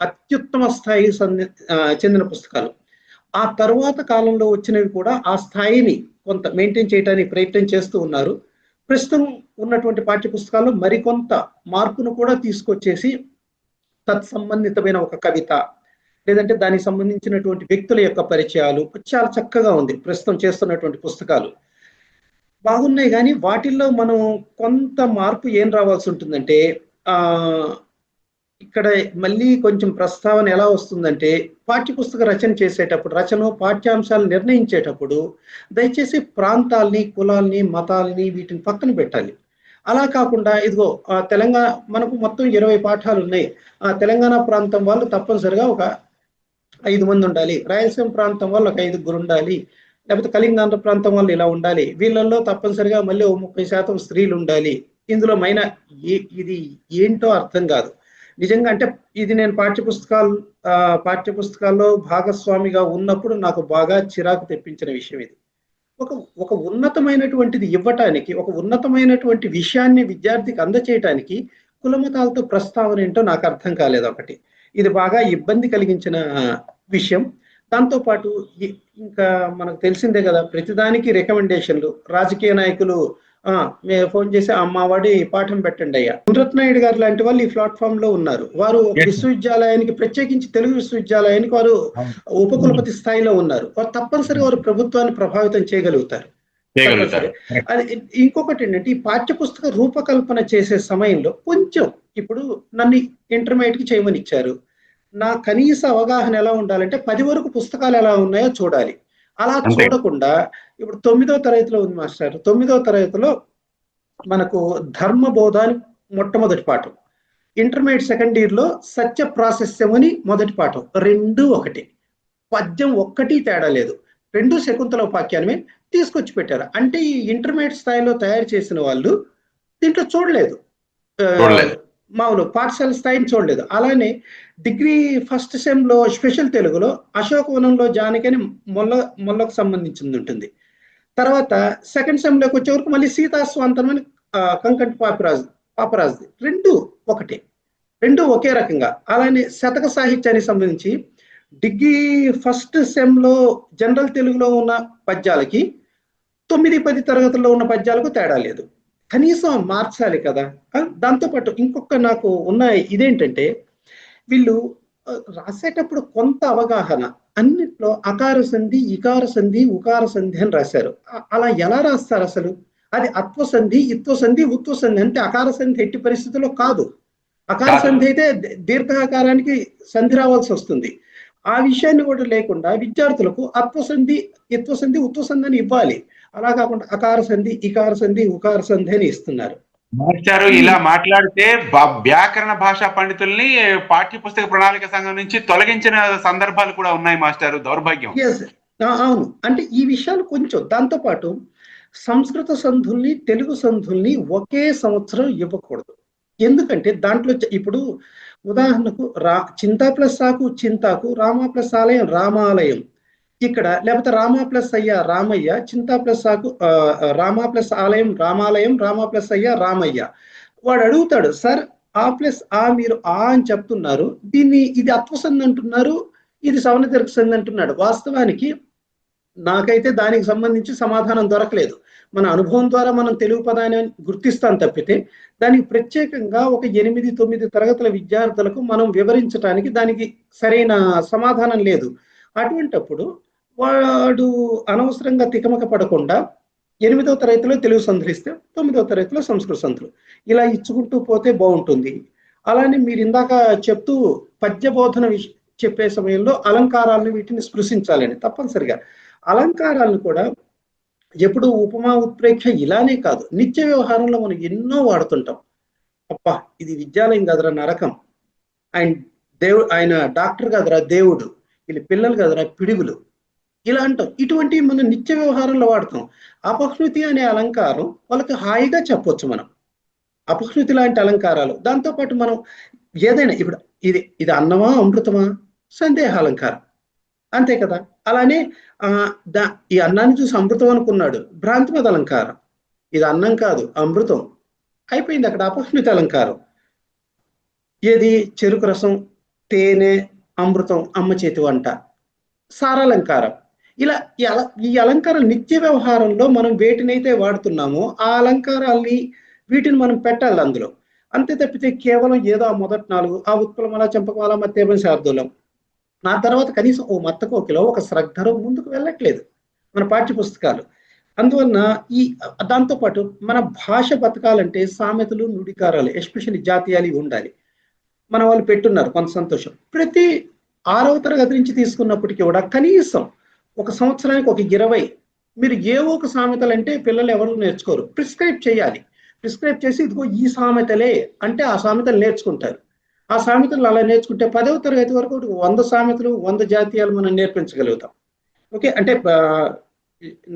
అత్యుత్తమ స్థాయి చెందిన పుస్తకాలు. ఆ తరువాత కాలంలో వచ్చినవి కూడా ఆ స్థాయిని కొంత మెయింటైన్ చేయడానికి ప్రయత్నం చేస్తూ ఉన్నారు. ప్రస్తుతం ఉన్నటువంటి పాఠ్య పుస్తకాల్లో మరికొంత మార్పును కూడా తీసుకొచ్చేసి తత్సంబంధితమైన ఒక కవిత, లేదంటే దానికి సంబంధించినటువంటి వ్యక్తుల యొక్క పరిచయాలు చాలా చక్కగా ఉంది. ప్రస్తుతం చేస్తున్నటువంటి పుస్తకాలు బాగున్నాయి, కానీ వాటిల్లో మనం కొంత మార్పు ఏం రావాల్సి ఉంటుందంటే, ఇక్కడ మళ్ళీ కొంచెం ప్రస్తావన ఎలా వస్తుందంటే, పాఠ్యపుస్తక రచన చేసేటప్పుడు పాఠ్యాంశాలు నిర్ణయించేటప్పుడు దయచేసి ప్రాంతాల్ని, కులాల్ని, మతాలని వీటిని పక్కన పెట్టాలి. అలా కాకుండా ఇదిగో తెలంగాణ మనకు మొత్తం 20 పాఠాలు ఉన్నాయి. ఆ తెలంగాణ ప్రాంతం వాళ్ళు తప్పనిసరిగా ఒక 5 మంది ఉండాలి, రాయలసీమ ప్రాంతం వాళ్ళు ఒక 5 ఉండాలి, లేకపోతే కళింగాంధ్ర ప్రాంతం వాళ్ళు ఇలా ఉండాలి, వీళ్ళల్లో తప్పనిసరిగా మళ్ళీ 30% స్త్రీలు ఉండాలి. ఇందులో ఇది ఏంటో అర్థం కాదు నిజంగా. అంటే ఇది నేను పాఠ్యపుస్తకాల్లో భాగస్వామిగా ఉన్నప్పుడు నాకు బాగా చిరాకు తెప్పించిన విషయం ఇది. ఒక ఉన్నతమైనటువంటిది ఇవ్వటానికి, ఒక ఉన్నతమైనటువంటి విషయాన్ని విద్యార్థికి అందచేయటానికి కులమతాలతో ప్రస్తావన ఏంటో నాకు అర్థం కాలేదు ఒకటి. ఇది బాగా ఇబ్బంది కలిగించిన విషయం. దాంతోపాటు ఇంకా మనకు తెలిసిందే కదా, ప్రతిదానికి రికమెండేషన్లు. రాజకీయ నాయకులు మేము ఫోన్ చేసి అమ్మవాడి పాఠం పెట్టండి అయ్యా. గుండ్రత్నాయుడు గారు లాంటి వాళ్ళు ఈ ప్లాట్ఫామ్ లో ఉన్నారు. వారు విశ్వవిద్యాలయానికి, ప్రత్యేకించి తెలుగు విశ్వవిద్యాలయానికి వారు ఉపకులపతి స్థాయిలో ఉన్నారు. వారు తప్పనిసరిగా వారు ప్రభుత్వాన్ని ప్రభావితం చేయగలుగుతారు. అది ఇంకొకటి ఏంటంటే, ఈ పాఠ్య పుస్తక రూపకల్పన చేసే సమయంలో కొంచెం, ఇప్పుడు నన్ను ఇంటర్మీడియట్ కి చేయమని ఇచ్చారు, నా కనీస అవగాహన ఎలా ఉండాలంటే 10 వరకు పుస్తకాలు ఎలా ఉన్నాయో చూడాలి. అలా చూడకుండా ఇప్పుడు 9వ తరగతిలో ఉంది మాస్టర్. 9వ తరగతిలో మనకు ధర్మబోధ అని మొట్టమొదటి పాఠం, ఇంటర్మీడియట్ సెకండ్ ఇయర్ లో సత్య ప్రాశస్యం అని మొదటి పాఠం. 2 ఒకటి, పద్యం ఒక్కటి తేడా లేదు, 2 శకుంతల ఉపాఖ్యానమే తీసుకొచ్చి పెట్టారు. అంటే ఈ ఇంటర్మీడియట్ స్థాయిలో తయారు చేసిన వాళ్ళు దీంట్లో చూడలేదు, మామూలు పాఠశాల స్థాయిని చూడలేదు. అలానే డిగ్రీ ఫస్ట్ సెమ్ లో స్పెషల్ తెలుగులో అశోకవనంలో జానకి మొల్లకు సంబంధించింది ఉంటుంది. తర్వాత సెకండ్ సెమ్ లోకి వచ్చే వరకు మళ్ళీ సీతాస్వాంతనం అని కంకంటి పాపరాజుది. 2 ఒకటే, 2 ఒకే రకంగా. అలానే శతక సాహిత్యానికి సంబంధించి డిగ్రీ ఫస్ట్ సెమ్ లో జనరల్ తెలుగులో ఉన్న పద్యాలకి 9-10 తరగతుల్లో ఉన్న పద్యాలకు తేడా లేదు. కనీసం మార్చాలి కదా. దాంతోపాటు ఇంకొక నాకు ఉన్న ఇదేంటంటే, వీళ్ళు రాసేటప్పుడు కొంత అవగాహన, అన్నిట్లో అకార సంధి, ఇకార సంధి, ఉకార సంధి అని రాశారు. అలా ఎలా రాస్తారు అసలు? అది అత్వ సంధి, ఇత్వ సంధి, ఉత్వ సంధి. అంటే అకార సంధి ఎట్టి పరిస్థితుల్లో కాదు. అకార సంధి అయితే దీర్ఘాకారానికి సంధి రావాల్సి వస్తుంది. ఆ విషయాన్ని కూడా లేకుండా విద్యార్థులకు అత్వ సంధి, ఇత్వ సంధి, ఉత్వ సంధి అని ఇవ్వాలి. అలా కాకుండా అకార సంధి, ఇకార సంధి, ఉకార సంధి అని ఇస్తున్నారు. మాస్టారు ఇలా మాట్లాడితే వ్యాకరణ భాషా పండితుల్ని పాఠ్య పుస్తక ప్రణాళిక సంఘం నుంచి తొలగించిన సందర్భాలు కూడా ఉన్నాయి మాస్టారు. దౌర్భాగ్యం. అవును, అంటే ఈ విషయాలు కొంచెం. దాంతోపాటు సంస్కృత సంధుల్ని, తెలుగు సంధుల్ని ఒకే సంవత్సరం ఇవ్వకూడదు. ఎందుకంటే దాంట్లో ఇప్పుడు ఉదాహరణకు చింతా ప్లస్ సాకు చింతాకు, రామ ప్లస్ ఆలయం రామాలయం, ఇక్కడ లేకపోతే రామ ప్లస్ అయ్య రామయ్య, చింతా ప్లస్ సాకు రామ ప్లస్ ఆలయం రామాలయం, రామ ప్లస్ అయ్య రామయ్య. వాడు అడుగుతాడు, సార్ ఆ ప్లస్ మీరు అని చెప్తున్నారు, ఇది అత్వసంధి అంటున్నారు, ఇది సవనదీర్ఘ సంధి అంటున్నాడు. వాస్తవానికి నాకైతే దానికి సంబంధించి సమాధానం దొరకలేదు. మన అనుభవం ద్వారా మనం తెలుగు పదాన్ని గుర్తిస్తాం తప్పితే దానికి ప్రత్యేకంగా ఒక 8-9 తరగతుల విద్యార్థులకు మనం వివరించడానికి దానికి సరైన సమాధానం లేదు. అటువంటప్పుడు వాడు అనవసరంగా తికమక పడకుండా 8వ తరగతిలో తెలుగు సంధులు ఇస్తే 9వ తరగతిలో సంస్కృత సంధులు ఇలా ఇచ్చుకుంటూ పోతే బాగుంటుంది. అలానే మీరు ఇందాక చెప్తూ పద్య బోధన చెప్పే సమయంలో అలంకారాలను వీటిని స్పృశించాలని, తప్పనిసరిగా అలంకారాలను కూడా ఎప్పుడు ఉపమా ఉత్ప్రేక్ష ఇలానే కాదు, నిత్య వ్యవహారంలో మనం ఎన్నో వాడుతుంటాం. అబ్బా ఇది విద్యాలయం కదరా నరకం, ఆయన డాక్టర్ కదరా దేవుడు, వీళ్ళ పిల్లలు కదరా పిడుగులు, ఇలా అంటాం. ఇటువంటివి మనం నిత్య వ్యవహారంలో వాడతాం. అపహృతి అనే అలంకారం వాళ్ళకి హాయిగా చెప్పొచ్చు మనం, అపహృతి లాంటి అలంకారాలు. దాంతోపాటు మనం ఏదైనా ఇప్పుడు ఇది అన్నమా అమృతమా సందేహ అలంకారం, అంతే కదా. అలానే ఈ అన్నాన్ని చూసి అమృతం అనుకున్నాడు, భ్రాంతిమద అలంకారం. ఇది అన్నం కాదు అమృతం, అయిపోయింది అక్కడ అపహృతి అలంకారం. ఏది చెరుకు రసం, తేనె, అమృతం, అమ్మ చేతి వంట, సారాలంకారం. ఇలా ఈ అలంకారం నిత్య వ్యవహారంలో మనం వేటినైతే వాడుతున్నామో ఆ అలంకారాల్ని వీటిని మనం పెట్టాలి అందులో. అంతే తప్పితే కేవలం ఏదో ఆ మొదటి 4 ఆ ఉత్పలమాల, చంపకమాల, మత్తేపం, శార్దూలం, నా తర్వాత కనీసం ఓ మత్తకోకిలో ఒక శ్రద్ధలో ముందుకు వెళ్ళట్లేదు మన పాఠ్య పుస్తకాలు. అందువలన దాంతోపాటు మన భాష బతకాలంటే సామెతలు, నుడికారాలు, ఎస్పెషల్లీ జాతీయాలు ఉండాలి. మన వాళ్ళు పెట్టున్నారు, కొంత సంతోషం. ప్రతి 6వ తరగతి నుంచి తీసుకున్నప్పటికీ కూడా కనీసం ఒక సంవత్సరానికి ఒక 20 మీరు ఏవో ఒక సామెతలు అంటే పిల్లలు ఎవరు నేర్చుకోరు, ప్రిస్క్రైబ్ చేయాలి. ప్రిస్క్రైబ్ చేసి ఇదిగో ఈ సామెతలే అంటే ఆ సామెతలు నేర్చుకుంటారు. ఆ సామెతలు అలా నేర్చుకుంటే 10వ తరగతి వరకు 100 సామెతలు, 100 జాతీయాలు మనం నేర్పించగలుగుతాం. ఓకే, అంటే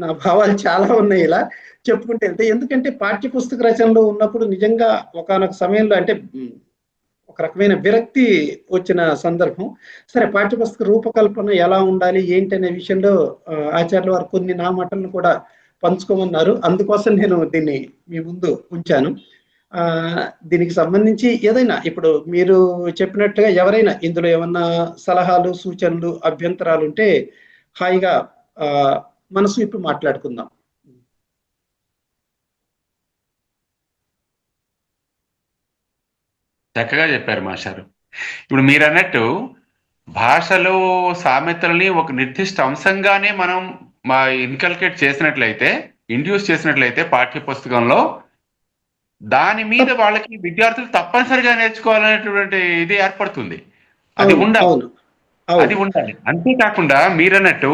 నా భావాలు చాలా ఉన్నాయి ఇలా చెప్పుకుంటే వెళ్తే. ఎందుకంటే పాఠ్య పుస్తక రచనలో ఉన్నప్పుడు నిజంగా ఒకానొక సమయంలో అంటే ఒక రకమైన విరక్తి వచ్చిన సందర్భం. సరే, పాఠ్యపుస్తక రూపకల్పన ఎలా ఉండాలి ఏంటి అనే విషయంలో ఆచార్యుల వారు కొన్ని నా మాటలను కూడా పంచుకోమన్నారు. అందుకోసం నేను దీన్ని మీ ముందు ఉంచాను. దీనికి సంబంధించి ఏదైనా ఇప్పుడు మీరు చెప్పినట్టుగా ఎవరైనా ఇందులో ఏమన్నా సలహాలు, సూచనలు, అభ్యంతరాలు ఉంటే హాయిగా మనసు ఇప్పుడు మాట్లాడుకుందాం. చక్కగా చెప్పారు మాస్టారు. ఇప్పుడు మీరు అన్నట్టు భాషలో సామెతల్ని ఒక నిర్దిష్ట అంశంగానే మనం ఇన్కల్కేట్ చేసినట్లయితే, ఇండ్యూస్ చేసినట్లయితే పాఠ్య పుస్తకంలో దాని మీద వాళ్ళకి విద్యార్థులు తప్పనిసరిగా నేర్చుకోవాలనేటువంటి ఇది ఏర్పడుతుంది. అది ఉండాలి. అది ఉండాలి. అంతేకాకుండా మీరన్నట్టు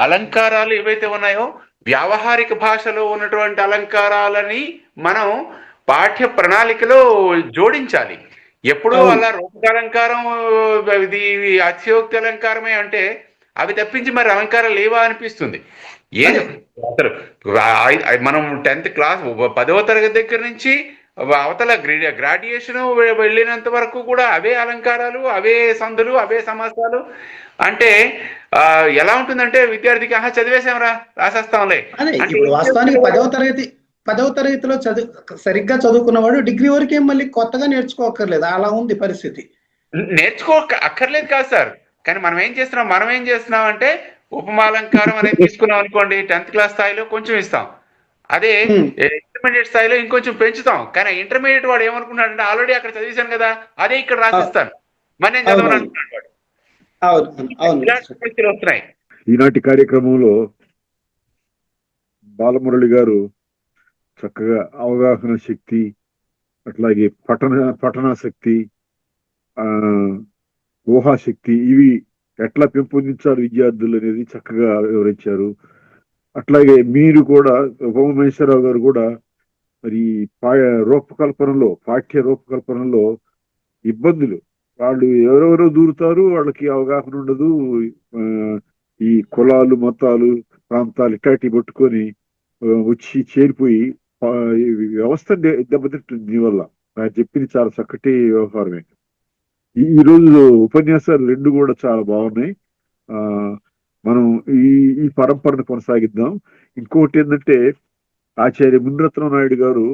అలంకారాలు ఏవైతే ఉన్నాయో వ్యావహారిక భాషలో ఉన్నటువంటి అలంకారాలని మనం పాఠ్య ప్రణాళికలో జోడించాలి. ఎప్పుడూ అలా రూపకాలంకారం ఇది అతిశయోక్తి అలంకారమే అంటే అవి తప్పించి మరి అలంకారం లేవా అనిపిస్తుంది. ఏది అసలు మనం 10th క్లాస్ 10వ తరగతి దగ్గర నుంచి అవతల గ్రాడ్యుయేషన్ వెళ్ళినంత వరకు కూడా అవే అలంకారాలు, అవే సందులు, అవే సమాసాలు. అంటే ఎలా ఉంటుందంటే విద్యార్థికి చదివేశాంరా రాసేస్తాంలే. ఇప్పుడు వాస్తవానికి 10వ తరగతిలో సరిగ్గా చదువుకున్నవాడు డిగ్రీ వరకే మళ్ళీ కొత్తగా నేర్చుకోక్కర్లేదు, అలా ఉంది పరిస్థితి. అక్కర్లేదు కాదు సార్, కానీ మనం ఏం చేస్తున్నాం అంటే ఉపమాలంకారం అనేది తీసుకున్నాం అనుకోండి, 10th క్లాస్ స్థాయిలో కొంచెం ఇస్తాం, అదే ఇంటర్మీడియట్ స్థాయిలో ఇంకొంచెం పెంచుతాం. కానీ ఇంటర్మీడియట్ వాడు ఏమనుకున్నాడంటే ఆల్రెడీ అక్కడ చదివేశాను కదా, అదే ఇక్కడ రాసిస్తాను, మరి నేను చదవను అంటున్నాడు వాడు. వస్తున్నాయి. ఈనాటి కార్యక్రమంలో బాలమురళి గారు చక్కగా అవగాహన శక్తి, అట్లాగే పఠనాశక్తి, ఊహాశక్తి, ఇవి ఎట్లా పెంపొందించారు విద్యార్థులు అనేది చక్కగా వివరించారు. అట్లాగే మీరు కూడా ఉమామహేశ్వరరావు గారు కూడా మరి పాఠ్య రూపకల్పనలో ఇబ్బందులు, వాళ్ళు ఎవరెవరో దూరుతారు, వాళ్ళకి అవగాహన ఉండదు, ఈ కులాలు, మతాలు, ప్రాంతాలు ఇట్లాంటివి పట్టుకొని వచ్చి చేరిపోయి వ్యవస్థ దెబ్బతింటుంది. దీనివల్ల ఆయన చెప్పింది చాలా చక్కటి వ్యవహారమే. ఈ రోజు ఉపన్యాసాలు 2 కూడా చాలా బాగున్నాయి. మనం ఈ పరంపరను కొనసాగిద్దాం. ఇంకోటి ఏంటంటే ఆచార్య మునిరత్నం నాయుడు గారు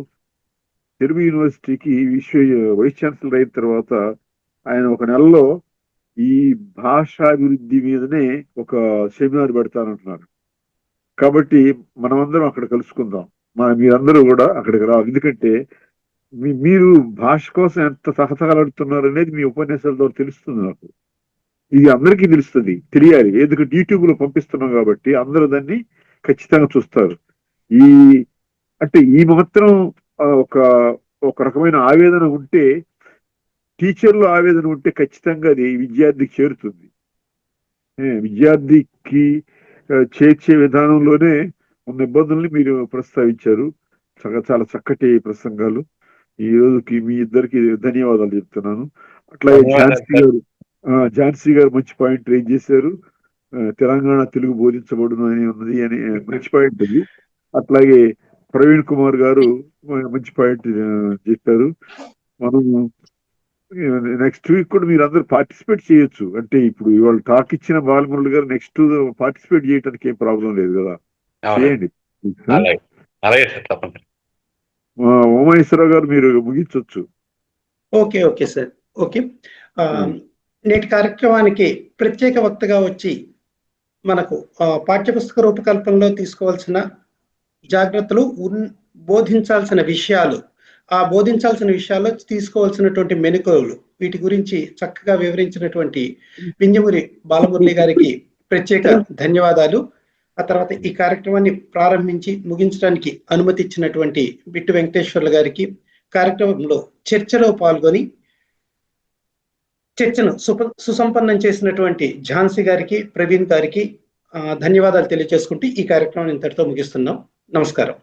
తెలుగు యూనివర్సిటీకి వైస్ ఛాన్సలర్ అయిన తర్వాత ఆయన ఒక నెలలో ఈ భాషాభివృద్ధి మీదనే ఒక సెమినార్ పెడతానంటున్నారు. కాబట్టి మనమందరం అక్కడ కలుసుకుందాం. మీరందరూ కూడా అక్కడికి రావాలి. ఎందుకంటే మీరు భాష కోసం ఎంత తహతహలాడుతున్నారు అనేది మీ ఉపన్యాసాల ద్వారా తెలుస్తుంది నాకు. ఇది అందరికీ తెలియాలి. ఎందుకంటే యూట్యూబ్ లో పంపిస్తున్నాం కాబట్టి అందరూ దాన్ని ఖచ్చితంగా చూస్తారు. ఈ మాత్రం ఒక రకమైన ఆవేదన ఉంటే, టీచర్లో ఆవేదన ఉంటే ఖచ్చితంగా అది విద్యార్థికి చేరుతుంది. విద్యార్థికి చేర్చే విధానంలోనే ఉన్న ఇబ్బందుల్ని మీరు ప్రస్తావించారు. చాలా చక్కటి ప్రసంగాలు. ఈ రోజుకి మీ ఇద్దరికి ధన్యవాదాలు చెప్తున్నాను. అట్లాగే ఝాన్సీ గారు మంచి పాయింట్ రేజ్ చేశారు. తెలంగాణ తెలుగు బోధించబడును అని ఉన్నది అని మంచి పాయింట్ అది. అట్లాగే ప్రవీణ్ కుమార్ గారు మంచి పాయింట్ చెప్పారు. మనం నెక్స్ట్ వీక్ కూడా మీరు అందరూ పార్టిసిపేట్ చేయొచ్చు. అంటే ఇప్పుడు ఇవాళ టాక్ ఇచ్చిన బాలమురళి గారు నెక్స్ట్ పార్టిసిపేట్ చేయడానికి ఏం ప్రాబ్లం లేదు కదా, చేయండి. ఉమామహేశ్వరరావు గారు మీరు ముగించవచ్చు. Okay sir. ఓకే, నేటి కార్యక్రమానికి ప్రత్యేక వక్తగా వచ్చి మనకు పాఠ్యపుస్తక రూపకల్పనలో తీసుకోవాల్సిన జాగ్రత్తలు, బోధించాల్సిన విషయాల్లో తీసుకోవాల్సినటువంటి మెళకువలు, వీటి గురించి చక్కగా వివరించినటువంటి వింజమూరి బాలమురళి గారికి ప్రత్యేక ధన్యవాదాలు. ఆ తర్వాత ఈ కార్యక్రమాన్ని ప్రారంభించి ముగించడానికి అనుమతి ఇచ్చినటువంటి బిట్టు వెంకటేశ్వర్లు గారికి, కార్యక్రమంలో చర్చలో పాల్గొని చర్చను సుసంపన్నం చేసినటువంటి ఝాన్సీ గారికి, ప్రవీణ్ గారికి ధన్యవాదాలు తెలియజేసుకుంటూ ఈ కార్యక్రమాన్ని ఇంతటితో ముగిస్తున్నాం. నమస్కారం.